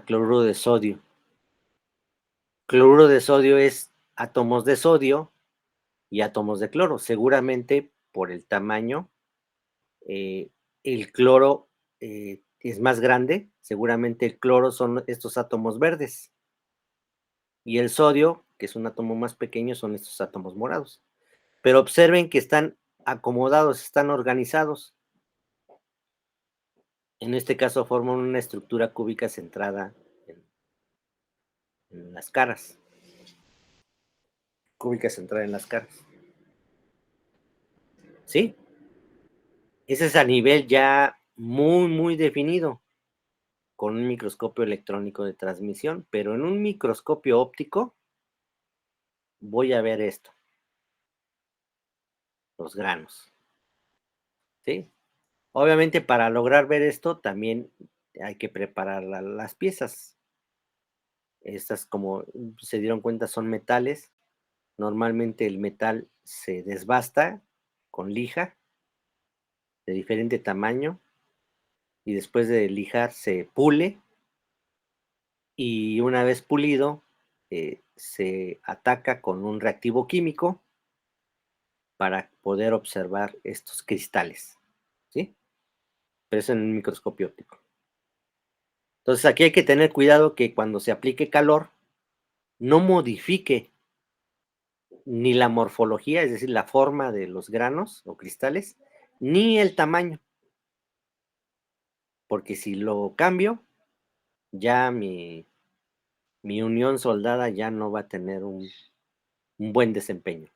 Cloruro de sodio. Cloruro de sodio es átomos de sodio y átomos de cloro. Seguramente por el tamaño, el cloro es más grande. Seguramente el cloro son estos átomos verdes. Y el sodio, que es un átomo más pequeño, son estos átomos morados. Pero observen que están acomodados, están organizados. En este caso forman una estructura cúbica centrada en las caras. Cúbica centrada en las caras. ¿Sí? Ese es a nivel ya muy, muy definido, con un microscopio electrónico de transmisión, pero en un microscopio óptico voy a ver esto, los granos. ¿Sí? Obviamente, para lograr ver esto también hay que preparar las piezas. Estas, como se dieron cuenta, son metales. Normalmente el metal se desbasta con lija de diferente tamaño, y después de lijar se pule, y una vez pulido se ataca con un reactivo químico para poder observar estos cristales, ¿sí? Pero es en un microscopio óptico. Entonces aquí hay que tener cuidado que cuando se aplique calor no modifique ni la morfología, es decir, la forma de los granos o cristales, ni el tamaño, porque si lo cambio, ya mi unión soldada ya no va a tener un buen desempeño.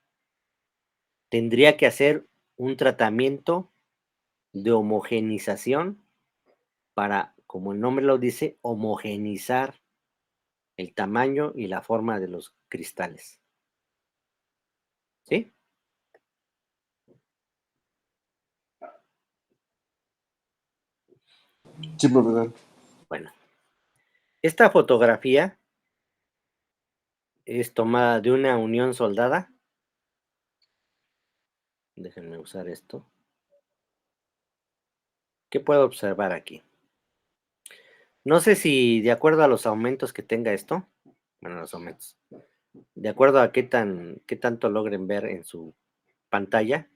Tendría que hacer un tratamiento de homogenización para, como el nombre lo dice, homogenizar el tamaño y la forma de los cristales. ¿Sí? Sí, profesor. Bueno, esta fotografía es tomada de una unión soldada. Déjenme usar esto. ¿Qué puedo observar aquí? No sé si de acuerdo a los aumentos que tenga esto, bueno, los aumentos, de acuerdo a qué tanto logren ver en su pantalla,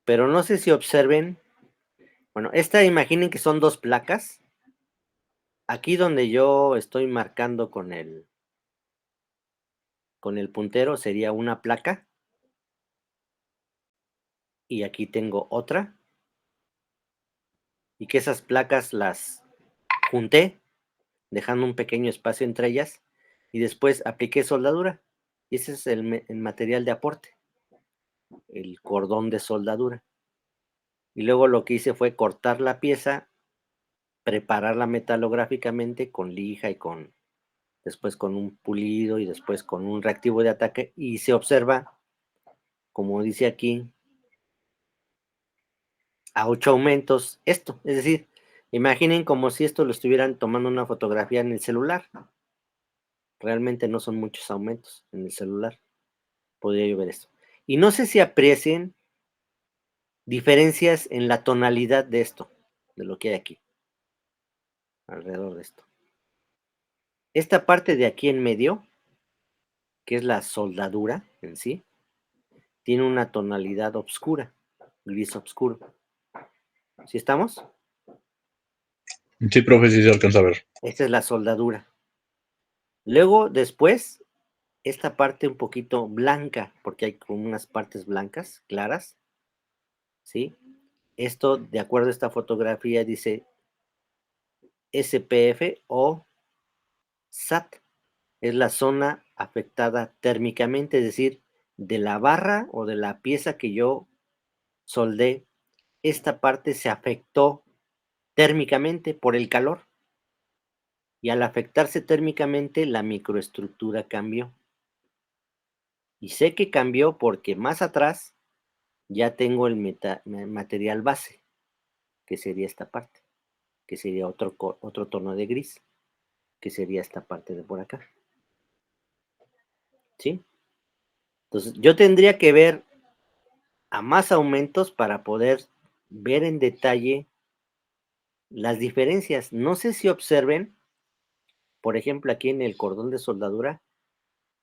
pero no sé si observen, bueno, esta imaginen que son dos placas. Aquí donde yo estoy marcando con el puntero sería una placa y aquí tengo otra y que esas placas las junté dejando un pequeño espacio entre ellas y después apliqué soldadura y ese es el material de aporte, el cordón de soldadura. Y luego lo que hice fue cortar la pieza, prepararla metalográficamente con lija y después con un pulido y después con un reactivo de ataque y se observa, como dice aquí, a 8 aumentos esto. Es decir, imaginen como si esto lo estuvieran tomando una fotografía en el celular. Realmente no son muchos aumentos en el celular. Podría yo ver esto. Y no sé si aprecien diferencias en la tonalidad de esto, de lo que hay aquí, alrededor de esto. Esta parte de aquí en medio, que es la soldadura en sí, tiene una tonalidad oscura, gris oscuro. ¿Sí estamos? Sí, profe, sí se alcanza a ver. Esta es la soldadura. Luego, después, esta parte un poquito blanca, porque hay como unas partes blancas, claras, ¿sí? Esto, de acuerdo a esta fotografía, dice SPF o SAT. Es la zona afectada térmicamente, es decir, de la barra o de la pieza que yo soldé, esta parte se afectó térmicamente por el calor. Y al afectarse térmicamente, la microestructura cambió. Y sé que cambió porque más atrás ya tengo el material base, que sería esta parte, que sería otro tono de gris, que sería esta parte de por acá. ¿Sí? Entonces, yo tendría que ver a más aumentos para poder ver en detalle las diferencias. No sé si observen, por ejemplo, aquí en el cordón de soldadura,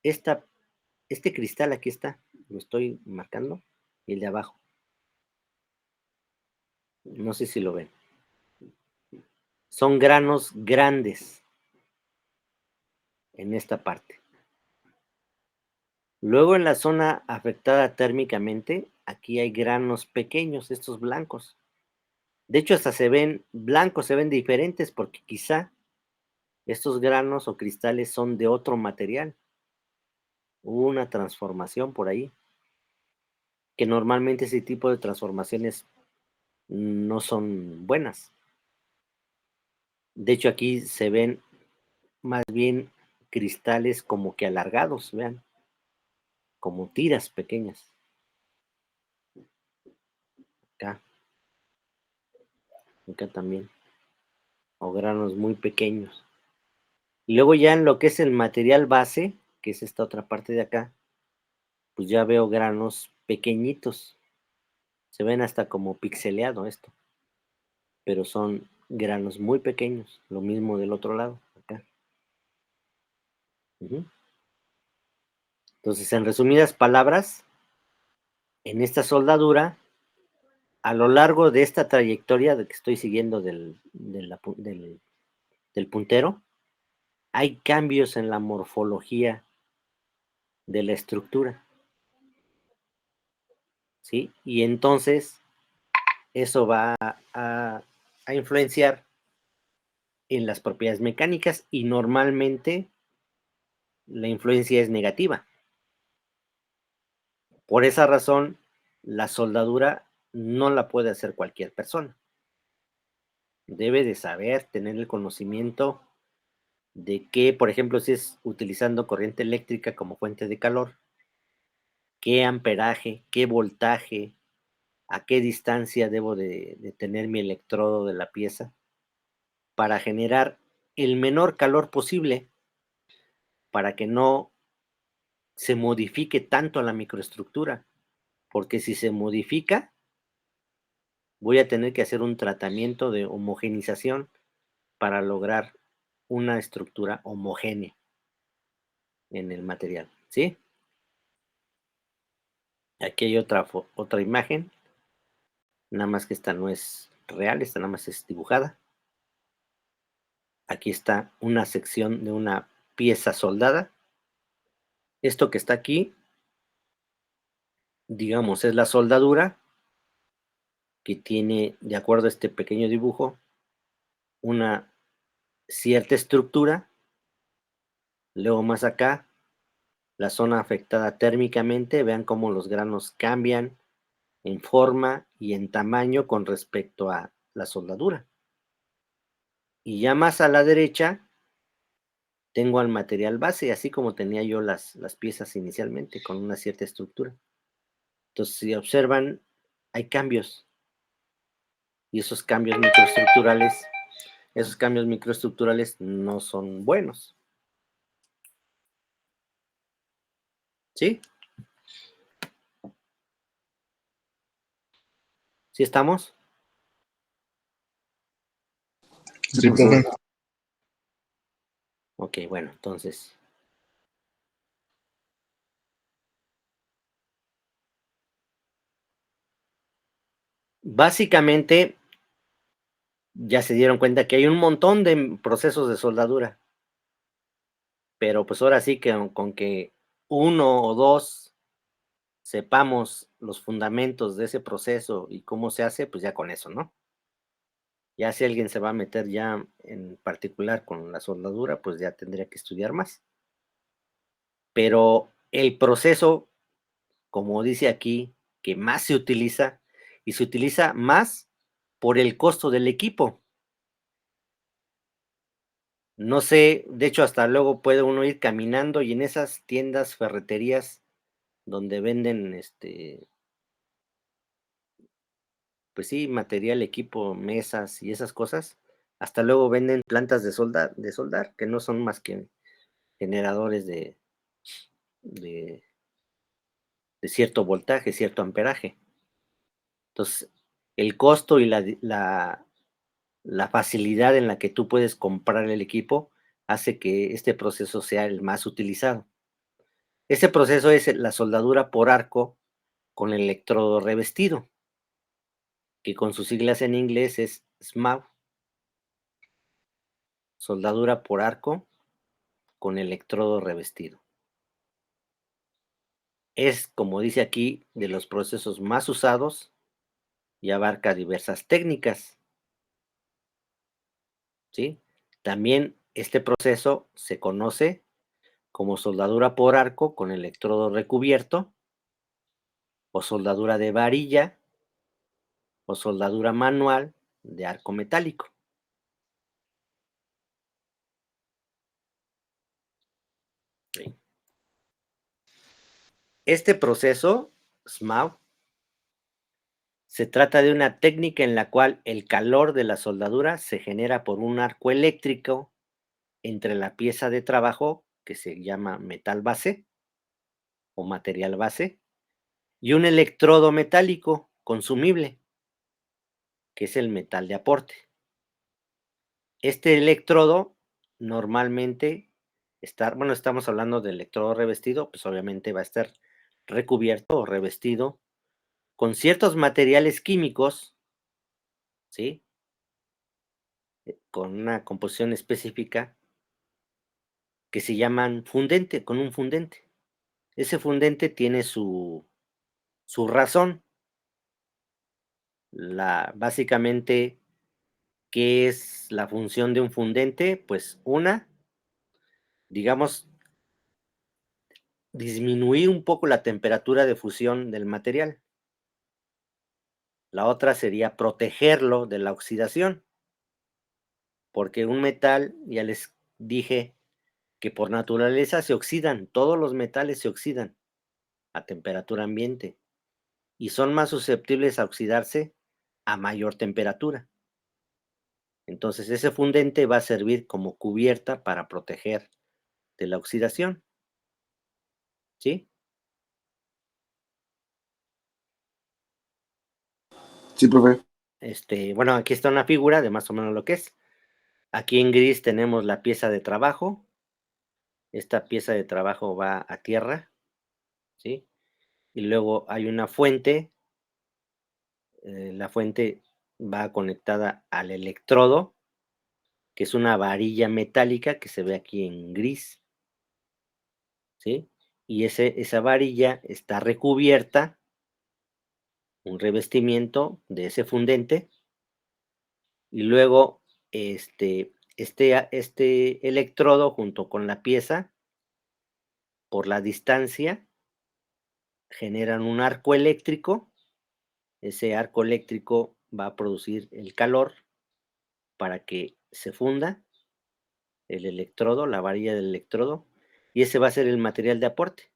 este cristal aquí está, lo estoy marcando, y el de abajo. No sé si lo ven. Son granos grandes en esta parte. Luego en la zona afectada térmicamente, aquí hay granos pequeños, estos blancos. De hecho, hasta se ven blancos, se ven diferentes porque quizá estos granos o cristales son de otro material. Hubo una transformación por ahí, que normalmente ese tipo de transformaciones no son buenas. De hecho, aquí se ven más bien cristales como que alargados, vean, como tiras pequeñas. Acá también, o granos muy pequeños. Y luego ya en lo que es el material base, que es esta otra parte de acá, pues ya veo granos pequeñitos. Se ven hasta como pixeleado esto, pero son granos muy pequeños. Lo mismo del otro lado, acá. Entonces, en resumidas palabras, en esta soldadura, a lo largo de esta trayectoria de que estoy siguiendo del puntero, hay cambios en la morfología de la estructura, ¿sí? Y entonces eso va a influenciar en las propiedades mecánicas y normalmente la influencia es negativa. Por esa razón, la soldadura no la puede hacer cualquier persona. Debe de saber, tener el conocimiento de que, por ejemplo, si es utilizando corriente eléctrica como fuente de calor, qué amperaje, qué voltaje, a qué distancia debo de tener mi electrodo de la pieza para generar el menor calor posible, para que no se modifique tanto la microestructura, porque si se modifica, voy a tener que hacer un tratamiento de homogenización para lograr una estructura homogénea en el material, ¿sí? Aquí hay otra imagen, nada más que esta no es real, esta nada más es dibujada. Aquí está una sección de una pieza soldada. Esto que está aquí, digamos, es la soldadura que tiene, de acuerdo a este pequeño dibujo, una cierta estructura. Luego más acá, la zona afectada térmicamente, vean cómo los granos cambian en forma y en tamaño con respecto a la soldadura. Y ya más a la derecha tengo al material base, así como tenía yo las piezas inicialmente, con una cierta estructura. Entonces, si observan, hay cambios. Y esos cambios microestructurales no son buenos. ¿Sí? ¿Sí estamos? Sí, profe. Ok, bueno, entonces. Básicamente, ya se dieron cuenta que hay un montón de procesos de soldadura. Pero pues ahora sí que con que uno o dos sepamos los fundamentos de ese proceso y cómo se hace, pues ya con eso, ¿no? Ya si alguien se va a meter ya en particular con la soldadura, pues ya tendría que estudiar más. Pero el proceso, como dice aquí, que más se utiliza, y se utiliza más por el costo del equipo. No sé, de hecho hasta luego puede uno ir caminando y en esas tiendas, ferreterías, donde venden pues sí, material, equipo, mesas y esas cosas, hasta luego venden plantas de soldar, que no son más que generadores de, de cierto voltaje, cierto amperaje. Entonces, el costo y la facilidad en la que tú puedes comprar el equipo hace que este proceso sea el más utilizado. Ese proceso es la soldadura por arco con electrodo revestido, que con sus siglas en inglés es SMAW, soldadura por arco con electrodo revestido. Es, como dice aquí, de los procesos más usados y abarca diversas técnicas, ¿sí? También este proceso se conoce como soldadura por arco con electrodo recubierto, o soldadura de varilla, o soldadura manual de arco metálico. ¿Sí? Este proceso, SMAW, se trata de una técnica en la cual el calor de la soldadura se genera por un arco eléctrico entre la pieza de trabajo, que se llama metal base o material base, y un electrodo metálico consumible, que es el metal de aporte. Este electrodo normalmente bueno, estamos hablando de electrodo revestido, pues obviamente va a estar recubierto o revestido con ciertos materiales químicos, ¿sí? Con una composición específica que se llaman fundente, con un fundente. Ese fundente tiene su razón. Básicamente, ¿qué es la función de un fundente? Pues una, digamos, disminuir un poco la temperatura de fusión del material. La otra sería protegerlo de la oxidación, porque un metal, ya les dije, que por naturaleza se oxidan, todos los metales se oxidan a temperatura ambiente. y son más susceptibles a oxidarse a mayor temperatura. Entonces, ese fundente va a servir como cubierta para proteger de la oxidación, ¿sí? Sí, profe. Bueno, aquí está una figura de más o menos lo que es. Aquí en gris tenemos la pieza de trabajo. Esta pieza de trabajo va a tierra, ¿sí? Y luego hay una fuente. La fuente va conectada al electrodo, que es una varilla metálica que se ve aquí en gris, ¿sí? Y esa varilla está recubierta, un revestimiento de ese fundente, y luego este electrodo junto con la pieza, por la distancia, generan un arco eléctrico. Ese arco eléctrico va a producir el calor para que se funda el electrodo, la varilla del electrodo, y ese va a ser el material de aporte,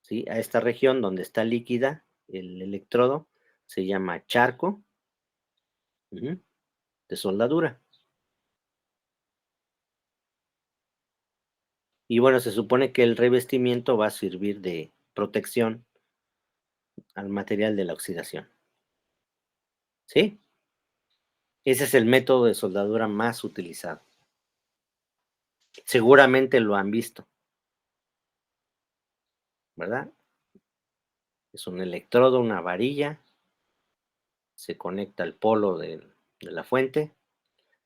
¿sí? A esta región donde está líquida el electrodo se llama charco de soldadura. Y bueno, se supone que el revestimiento va a servir de protección al material de la oxidación, ¿sí? Ese es el método de soldadura más utilizado. Seguramente lo han visto, ¿verdad? Es un electrodo, una varilla, se conecta al polo de la fuente,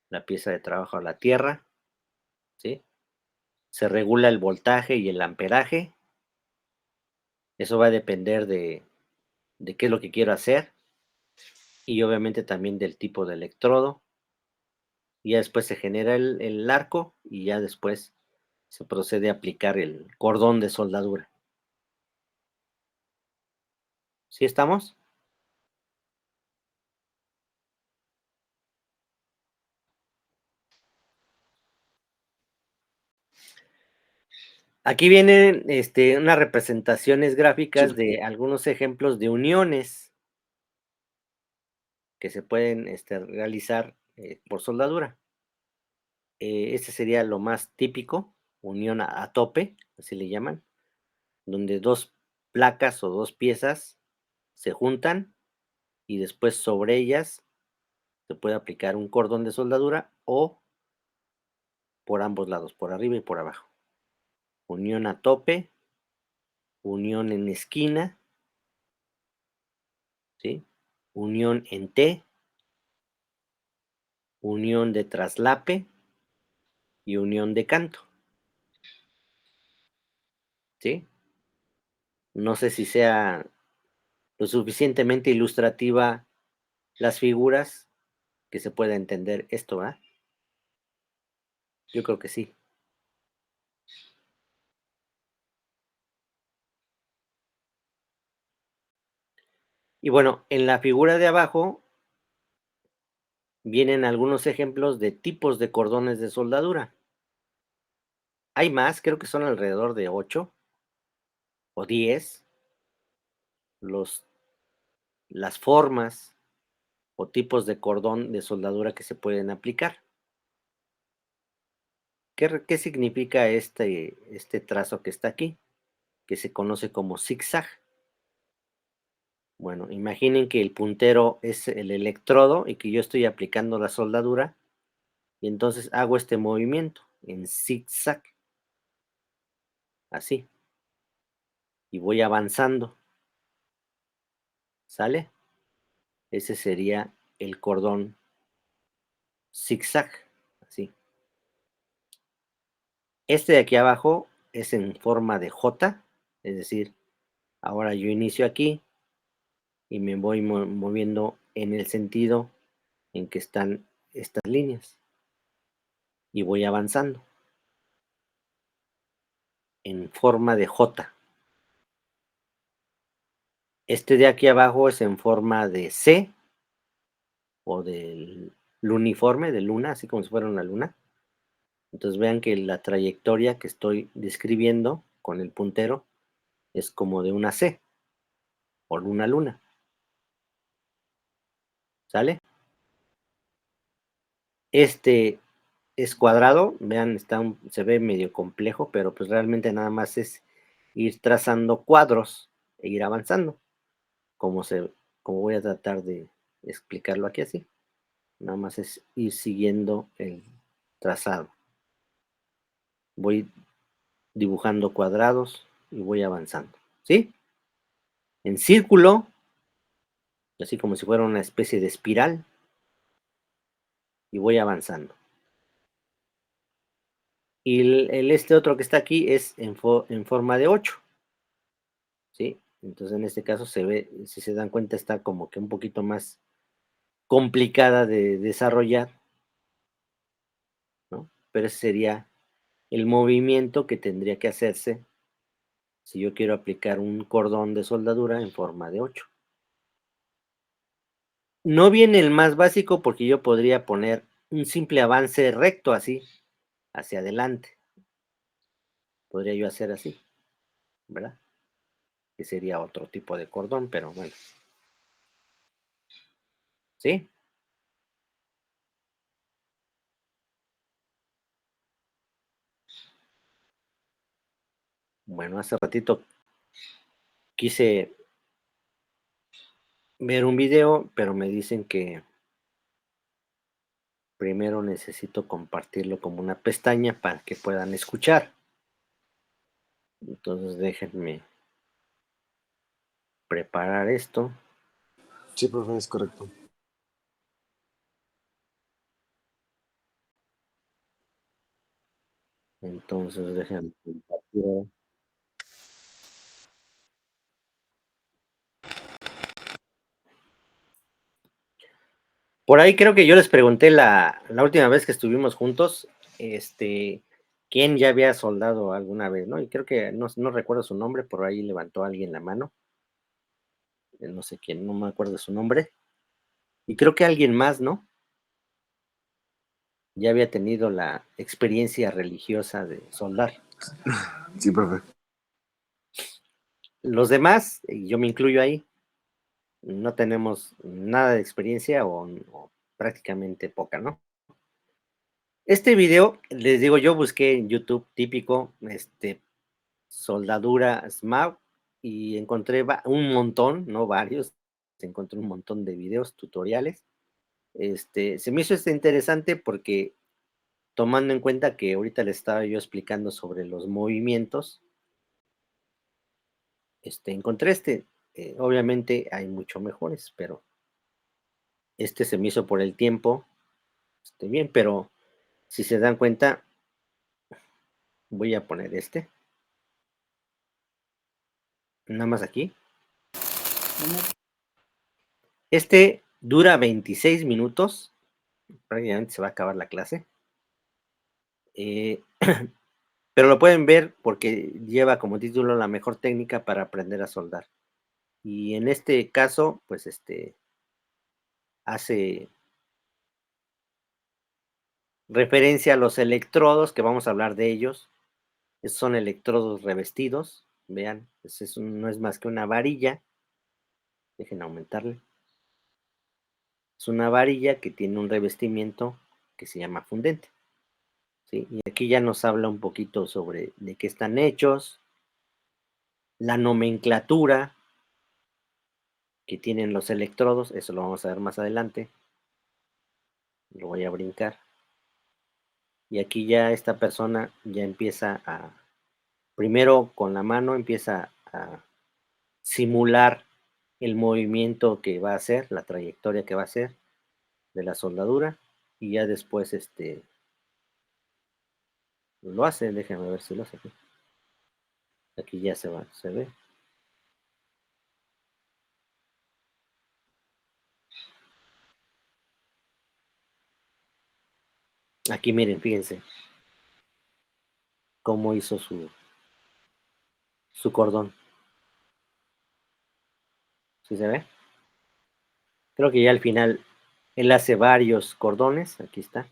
la pieza de trabajo a la tierra, ¿sí? Se regula el voltaje y el amperaje. Eso va a depender de qué es lo que quiero hacer y obviamente también del tipo de electrodo. Y ya después se genera el arco y ya después se procede a aplicar el cordón de soldadura. ¿Sí estamos? Aquí vienen unas representaciones gráficas de algunos ejemplos de uniones que se pueden realizar por soldadura. Este sería lo más típico, unión a tope, así le llaman, donde dos placas o dos piezas se juntan y después sobre ellas se puede aplicar un cordón de soldadura o por ambos lados, por arriba y por abajo. Unión a tope, unión en esquina, ¿sí? Unión en T, unión de traslape y unión de canto, ¿sí? No sé si sea lo suficientemente ilustrativa las figuras que se pueda entender esto, ¿verdad? Yo creo que sí. Y bueno, en la figura de abajo vienen algunos ejemplos de tipos de cordones de soldadura. Hay más, creo que son alrededor de 8 o 10 las formas o tipos de cordón de soldadura que se pueden aplicar. ¿Qué significa este trazo que está aquí? Que se conoce como zigzag. Bueno, imaginen que el puntero es el electrodo y que yo estoy aplicando la soldadura y entonces hago este movimiento en zigzag, así, y voy avanzando, ¿sale? Ese sería el cordón zigzag, así. Este de aquí abajo es en forma de J, es decir, ahora yo inicio aquí y me voy moviendo en el sentido en que están estas líneas y voy avanzando en forma de J. Este de aquí abajo es en forma de C o del luniforme, de luna, así como si fuera una luna. Entonces vean que la trayectoria que estoy describiendo con el puntero es como de una C. o luna. ¿Sale? Este es cuadrado, vean, se ve medio complejo, pero pues realmente nada más es ir trazando cuadros e ir avanzando, como voy a tratar de explicarlo aquí así. Nada más es ir siguiendo el trazado. Voy dibujando cuadrados y voy avanzando, ¿sí? En círculo, así como si fuera una especie de espiral, y voy avanzando. Y este otro que está aquí es en forma de 8, ¿sí? Entonces en este caso se ve, si se dan cuenta, está como que un poquito más complicada de desarrollar, ¿no? Pero ese sería el movimiento que tendría que hacerse si yo quiero aplicar un cordón de soldadura en forma de 8. No viene el más básico porque yo podría poner un simple avance recto así, hacia adelante. Podría yo hacer así, ¿verdad? Que sería otro tipo de cordón, pero bueno. ¿Sí? Bueno, hace ratito quise ver un video, pero me dicen que primero necesito compartirlo como una pestaña para que puedan escuchar. Entonces déjenme preparar esto. Sí, profe, es correcto. Entonces déjenme compartir. Por ahí creo que yo les pregunté la última vez que estuvimos juntos, quién ya había soldado alguna vez, ¿no? Y creo que no recuerdo su nombre, por ahí levantó alguien la mano. No sé quién, no me acuerdo su nombre. Y creo que alguien más, ¿no? Ya había tenido la experiencia religiosa de soldar. Sí, profe. Los demás, y yo me incluyo ahí, no tenemos nada de experiencia o prácticamente poca, ¿no? Este video, les digo, yo busqué en YouTube típico, soldadura SMAP y encontré un montón, no varios, encontré un montón de videos, tutoriales. Se me hizo interesante porque tomando en cuenta que ahorita le estaba yo explicando sobre los movimientos, encontré obviamente hay mucho mejores, pero se me hizo por el tiempo, bien, pero si se dan cuenta, voy a poner nada más aquí. Dura 26 minutos, prácticamente se va a acabar la clase. Pero lo pueden ver porque lleva como título la mejor técnica para aprender a soldar. Y en este caso, pues hace referencia a los electrodos, que vamos a hablar de ellos. Estos son electrodos revestidos. Vean, no es más que una varilla. Dejen aumentarle. Es una varilla que tiene un revestimiento que se llama fundente. ¿Sí? Y aquí ya nos habla un poquito sobre de qué están hechos, la nomenclatura que tienen los electrodos, eso lo vamos a ver más adelante. Lo voy a brincar. Y aquí ya esta persona ya empieza primero con la mano empieza a simular el movimiento que va a hacer, la trayectoria que va a hacer de la soldadura, y ya después lo hace, déjenme ver si lo hace aquí. Aquí ya se ve. Aquí miren, fíjense cómo hizo su cordón. ¿Sí se ve? Creo que ya al final él hace varios cordones, aquí está,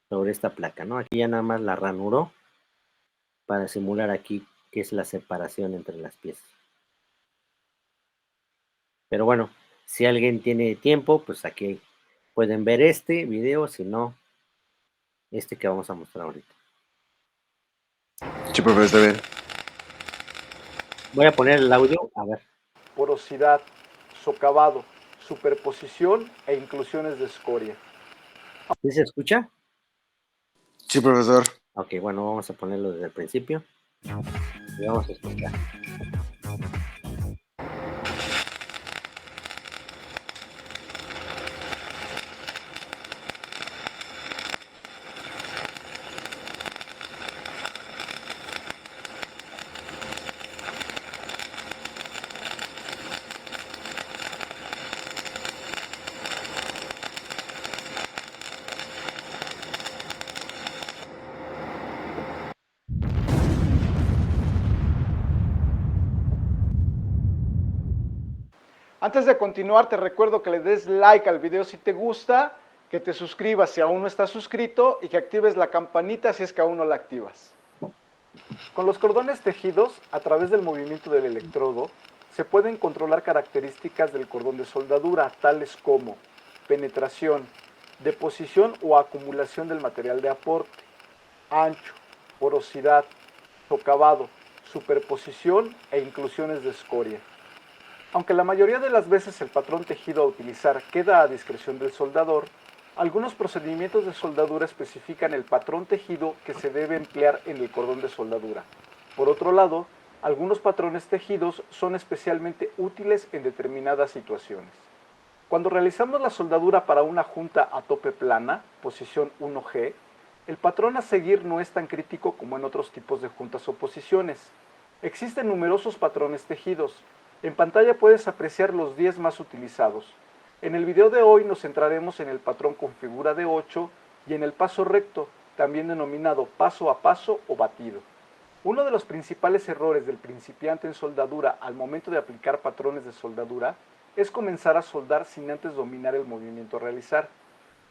sobre esta placa, ¿no? Aquí ya nada más la ranuró para simular aquí que es la separación entre las piezas. Pero bueno, si alguien tiene tiempo, pues aquí pueden ver este video, si no, este que vamos a mostrar ahorita. Sí, profe, está bien. Voy a poner el audio, a ver. Porosidad, socavado, superposición e inclusiones de escoria. ¿Sí se escucha? Sí, profesor. Ok, bueno, vamos a ponerlo desde el principio y vamos a escuchar. Antes de continuar, te recuerdo que le des like al video si te gusta, que te suscribas si aún no estás suscrito y que actives la campanita si es que aún no la activas. Con los cordones tejidos, a través del movimiento del electrodo, se pueden controlar características del cordón de soldadura, tales como penetración, deposición o acumulación del material de aporte, ancho, porosidad, socavado, superposición e inclusiones de escoria. Aunque la mayoría de las veces el patrón tejido a utilizar queda a discreción del soldador, algunos procedimientos de soldadura especifican el patrón tejido que se debe emplear en el cordón de soldadura. Por otro lado, algunos patrones tejidos son especialmente útiles en determinadas situaciones. Cuando realizamos la soldadura para una junta a tope plana, posición 1G, el patrón a seguir no es tan crítico como en otros tipos de juntas o posiciones. Existen numerosos patrones tejidos. En pantalla puedes apreciar los 10 más utilizados. En el video de hoy nos centraremos en el patrón con figura de 8 y en el paso recto, también denominado paso a paso o batido. Uno de los principales errores del principiante en soldadura al momento de aplicar patrones de soldadura es comenzar a soldar sin antes dominar el movimiento a realizar.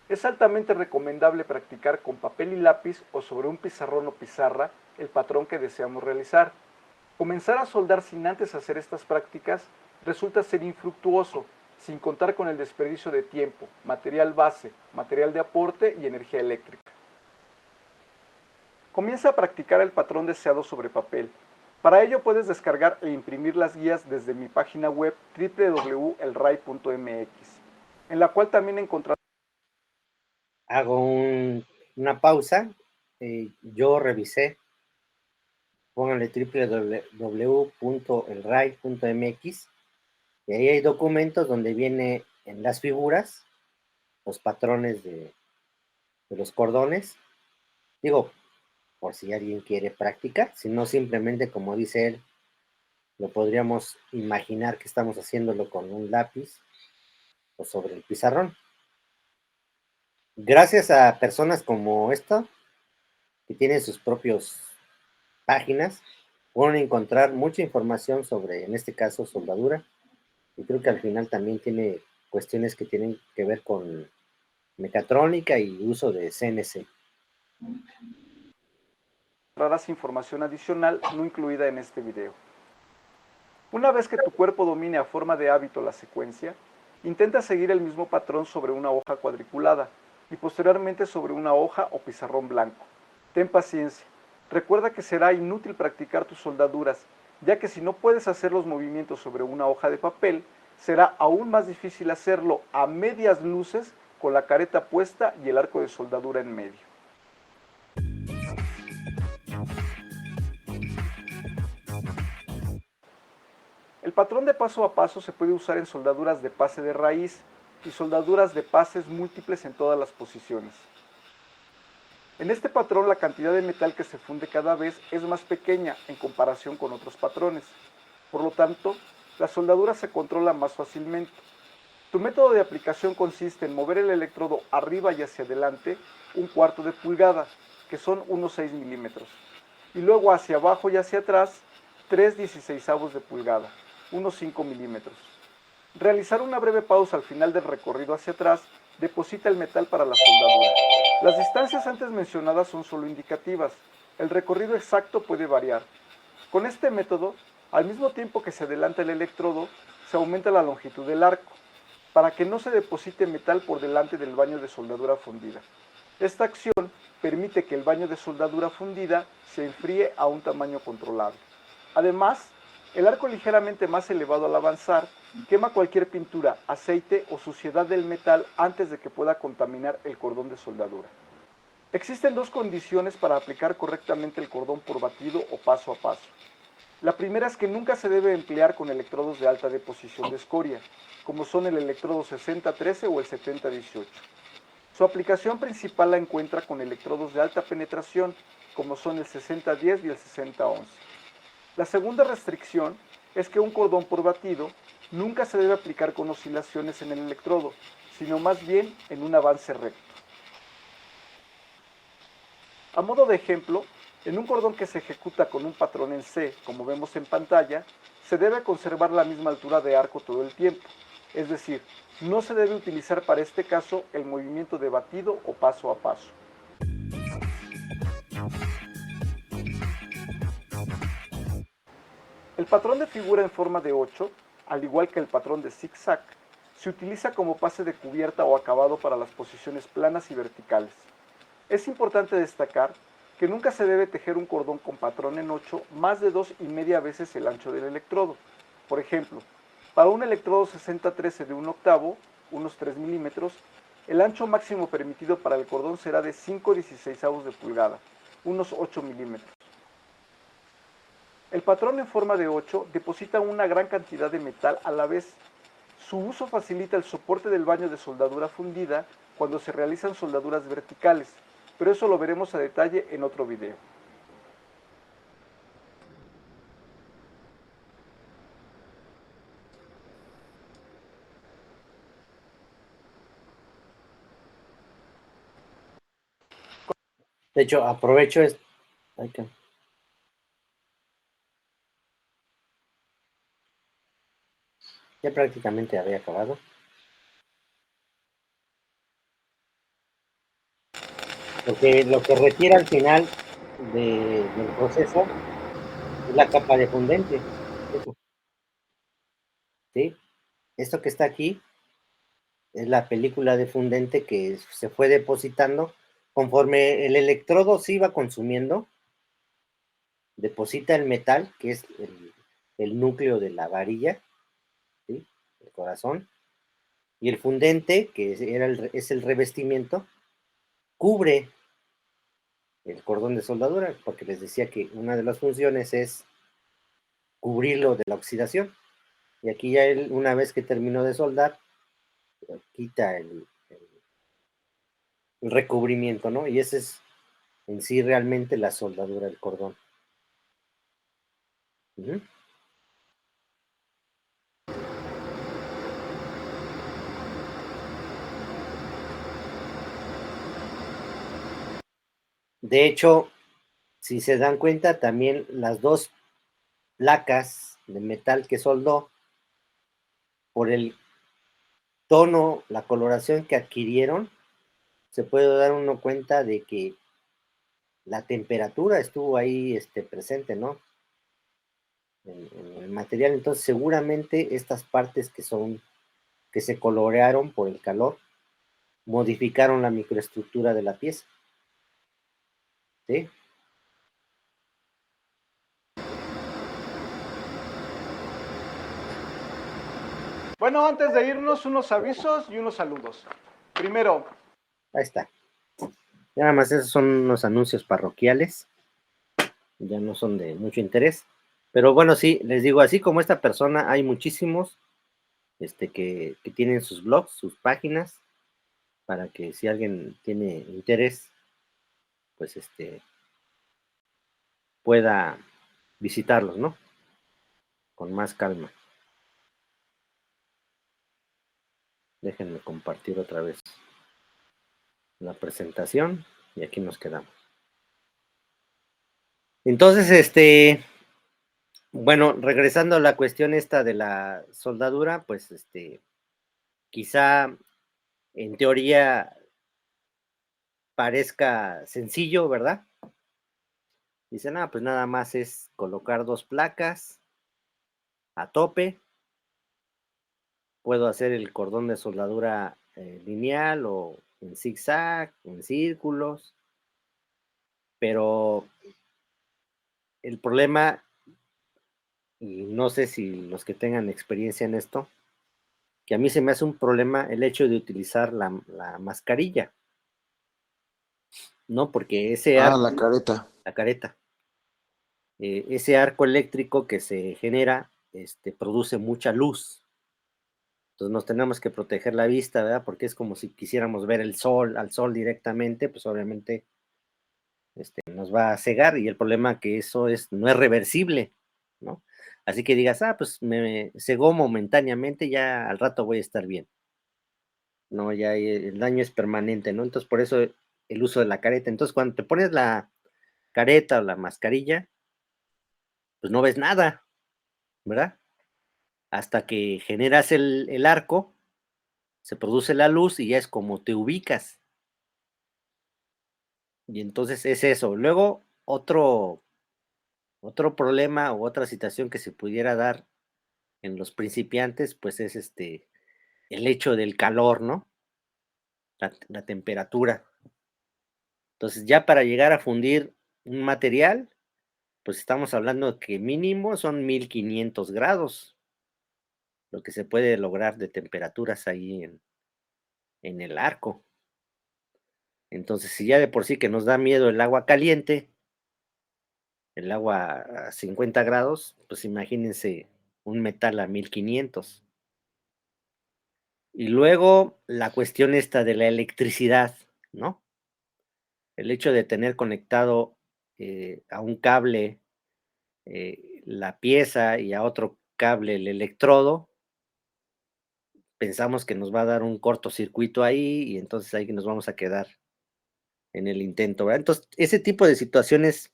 Es altamente recomendable practicar con papel y lápiz o sobre un pizarrón o pizarra el patrón que deseamos realizar. Comenzar a soldar sin antes hacer estas prácticas resulta ser infructuoso, sin contar con el desperdicio de tiempo, material base, material de aporte y energía eléctrica. Comienza a practicar el patrón deseado sobre papel. Para ello puedes descargar e imprimir las guías desde mi página web www.elray.mx, en la cual también encontrarás. Hago una pausa. Yo revisé. Pónganle www.elray.mx y ahí hay documentos donde viene en las figuras los patrones de los cordones. Digo, por si alguien quiere practicar, si no simplemente como dice él, lo podríamos imaginar que estamos haciéndolo con un lápiz o sobre el pizarrón. Gracias a personas como esta, que tienen sus propias páginas, pueden encontrar mucha información sobre, en este caso, soldadura, y creo que al final también tiene cuestiones que tienen que ver con mecatrónica y uso de CNC. Encontrarás información adicional no incluida en este video. Una vez que tu cuerpo domine a forma de hábito la secuencia, intenta seguir el mismo patrón sobre una hoja cuadriculada y posteriormente sobre una hoja o pizarrón blanco. Ten paciencia. Recuerda que será inútil practicar tus soldaduras, ya que si no puedes hacer los movimientos sobre una hoja de papel, será aún más difícil hacerlo a medias luces con la careta puesta y el arco de soldadura en medio. El patrón de paso a paso se puede usar en soldaduras de pase de raíz y soldaduras de pases múltiples en todas las posiciones. En este patrón la cantidad de metal que se funde cada vez es más pequeña en comparación con otros patrones. Por lo tanto, la soldadura se controla más fácilmente. Tu método de aplicación consiste en mover el electrodo arriba y hacia adelante 1/4 de pulgada, que son unos 6 milímetros, y luego hacia abajo y hacia atrás 3/16 de pulgada, unos 5 milímetros. Realizar una breve pausa al final del recorrido hacia atrás deposita el metal para la soldadura. Las distancias antes mencionadas son solo indicativas. El recorrido exacto puede variar. Con este método, al mismo tiempo que se adelanta el electrodo, se aumenta la longitud del arco, para que no se deposite metal por delante del baño de soldadura fundida. Esta acción permite que el baño de soldadura fundida se enfríe a un tamaño controlable. Además, el arco ligeramente más elevado al avanzar quema cualquier pintura, aceite o suciedad del metal antes de que pueda contaminar el cordón de soldadura. Existen dos condiciones para aplicar correctamente el cordón por batido o paso a paso. La primera es que nunca se debe emplear con electrodos de alta deposición de escoria, como son el electrodo 6013 o el 7018. Su aplicación principal la encuentra con electrodos de alta penetración, como son el 6010 y el 6011. La segunda restricción es que un cordón por batido nunca se debe aplicar con oscilaciones en el electrodo, sino más bien en un avance recto. A modo de ejemplo, en un cordón que se ejecuta con un patrón en C, como vemos en pantalla, se debe conservar la misma altura de arco todo el tiempo, es decir, no se debe utilizar para este caso el movimiento de batido o paso a paso. El patrón de figura en forma de 8, al igual que el patrón de zigzag, se utiliza como pase de cubierta o acabado para las posiciones planas y verticales. Es importante destacar que nunca se debe tejer un cordón con patrón en 8 más de 2,5 veces el ancho del electrodo. Por ejemplo, para un electrodo 6013 de 1/8, unos 3 milímetros, el ancho máximo permitido para el cordón será de 5/16 de pulgada, unos 8 milímetros. El patrón en forma de 8 deposita una gran cantidad de metal a la vez. Su uso facilita el soporte del baño de soldadura fundida cuando se realizan soldaduras verticales, pero eso lo veremos a detalle en otro video. De hecho, aprovecho esto. Ya prácticamente había acabado. Porque lo que requiere al final del proceso es la capa de fundente. Eso. ¿Sí? Esto que está aquí es la película de fundente que se fue depositando conforme el electrodo se iba consumiendo. Deposita el metal, que es el núcleo de la varilla, ¿sí? El corazón, y el fundente, que es el revestimiento, cubre el cordón de soldadura, porque les decía que una de las funciones es cubrirlo de la oxidación. Y aquí ya él, una vez que terminó de soldar, quita el recubrimiento, ¿no? Y ese es en sí realmente la soldadura del cordón. Uh-huh. De hecho, si se dan cuenta, también las dos placas de metal que soldó, por el tono, la coloración que adquirieron, se puede dar uno cuenta de que la temperatura estuvo ahí presente, ¿no? En el material. Entonces, seguramente estas partes que se colorearon por el calor, modificaron la microestructura de la pieza. ¿Sí? Bueno, antes de irnos, unos avisos y unos saludos. Primero. Ahí está. Ya nada más esos son unos anuncios parroquiales. Ya no son de mucho interés. Pero bueno, sí, les digo, así como esta persona, hay muchísimos que tienen sus blogs, sus páginas, para que si alguien tiene interés, pues pueda visitarlos, ¿no? Con más calma. Déjenme compartir otra vez la presentación y aquí nos quedamos. Entonces, bueno, regresando a la cuestión esta de la soldadura, pues quizá en teoría parezca sencillo, ¿verdad? Dicen, pues nada más es colocar dos placas a tope puedo hacer el cordón de soldadura lineal o en zigzag, en círculos, pero el problema, y no sé si los que tengan experiencia en esto, que a mí se me hace un problema el hecho de utilizar la mascarilla, ¿no? Porque ese arco, la careta. la careta, ese arco eléctrico que se genera, produce mucha luz. Entonces nos tenemos que proteger la vista, ¿verdad? Porque es como si quisiéramos ver al sol directamente, pues obviamente nos va a cegar, y el problema que eso no es reversible, ¿no? Así que digas, pues me cegó momentáneamente, ya al rato voy a estar bien. No, ya el daño es permanente, ¿no? Entonces por eso el uso de la careta. Entonces cuando te pones la careta o la mascarilla, pues no ves nada, ¿verdad? Hasta que generas el arco, se produce la luz y ya es como te ubicas. Y entonces es eso. Luego, otro problema o otra situación que se pudiera dar en los principiantes, pues es el hecho del calor, ¿no? La temperatura. Entonces, ya para llegar a fundir un material, pues estamos hablando de que mínimo son 1500 grados, lo que se puede lograr de temperaturas ahí en el arco. Entonces, si ya de por sí que nos da miedo el agua caliente, el agua a 50 grados, pues imagínense un metal a 1500. Y luego la cuestión esta de la electricidad, ¿no? El hecho de tener conectado a un cable la pieza y a otro cable el electrodo, pensamos que nos va a dar un cortocircuito ahí y entonces ahí nos vamos a quedar en el intento, ¿verdad? Entonces, ese tipo de situaciones,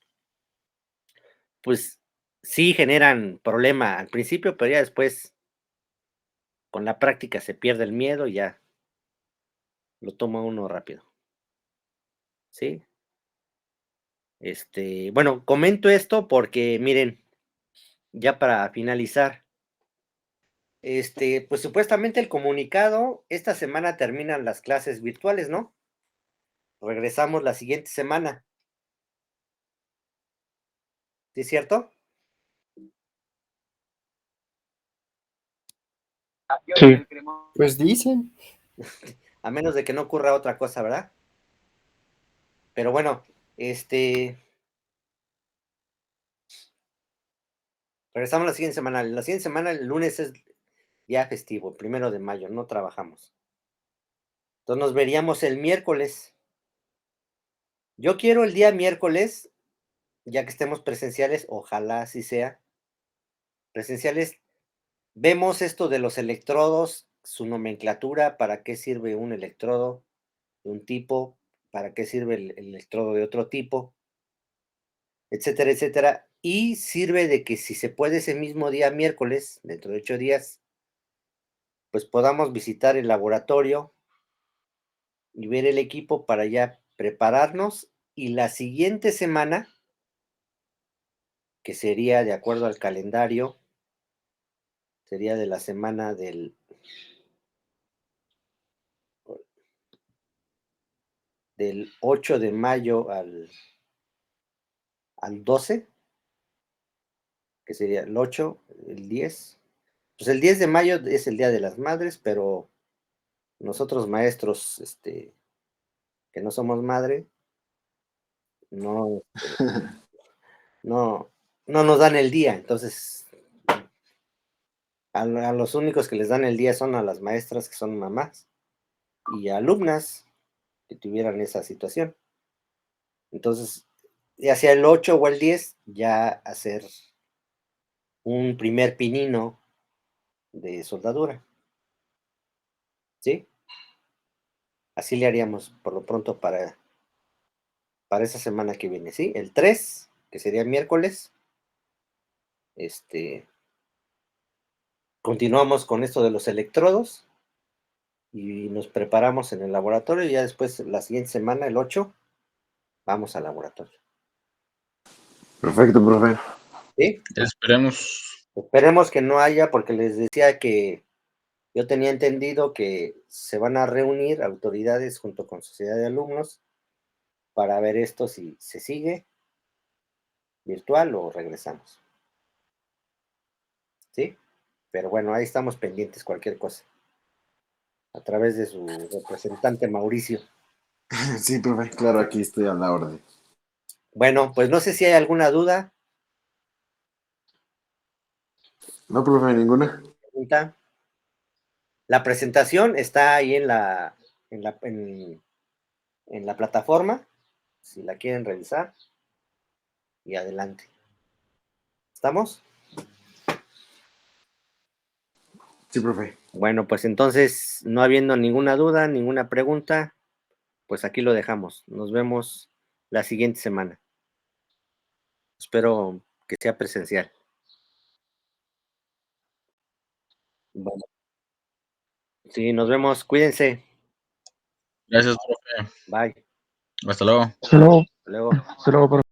pues sí generan problema al principio, pero ya después, con la práctica se pierde el miedo y ya lo toma uno rápido, ¿sí? Bueno, comento esto porque, miren, ya para finalizar, pues supuestamente el comunicado, esta semana terminan las clases virtuales, ¿no? Regresamos la siguiente semana. ¿Sí es cierto? Sí. Pues dicen. A menos de que no ocurra otra cosa, ¿verdad? Pero bueno, regresamos la siguiente semana. La siguiente semana, el lunes es día festivo, 1 de mayo, no trabajamos. Entonces nos veríamos el miércoles. Yo quiero el día miércoles, ya que estemos presenciales, ojalá así sea. Presenciales, vemos esto de los electrodos, su nomenclatura, para qué sirve un electrodo de un tipo, para qué sirve el electrodo de otro tipo, etcétera, etcétera. Y sirve de que si se puede ese mismo día miércoles, dentro de 8 días, pues podamos visitar el laboratorio y ver el equipo para ya prepararnos, y la siguiente semana, que sería de acuerdo al calendario, sería de la semana del 8 de mayo al 12, que sería el 8, el 10. Pues el 10 de mayo es el Día de las Madres, pero nosotros maestros, que no somos madre, no, no, no nos dan el día. Entonces, a los únicos que les dan el día son a las maestras que son mamás y alumnas que tuvieran esa situación. Entonces, ya sea el 8 o el 10, ya hacer un primer pinino de soldadura, ¿sí? Así le haríamos por lo pronto para esa semana que viene, ¿sí? El 3, que sería miércoles, continuamos con esto de los electrodos y nos preparamos en el laboratorio, y ya después la siguiente semana, el 8, vamos al laboratorio. Perfecto, profe. ¿Sí? Esperemos. Esperemos que no haya, porque les decía que Yo tenía entendido que se van a reunir autoridades junto con sociedad de alumnos para ver esto si se sigue virtual o regresamos. ¿Sí? Pero bueno, ahí estamos pendientes cualquier cosa. A través de su representante Mauricio. Sí, profe, claro, aquí estoy a la orden. Bueno, pues no sé si hay alguna duda, No, profe, ninguna. pregunta. La presentación está ahí en la plataforma, si la quieren revisar. Y adelante. ¿Estamos? Sí, profe. Bueno, pues entonces, no habiendo ninguna duda, ninguna pregunta, pues aquí lo dejamos. Nos vemos la siguiente semana. Espero que sea presencial. Bueno, sí, nos vemos. Cuídense. Gracias, profe. Bye. Hasta luego. Hasta luego. Hasta luego, profe.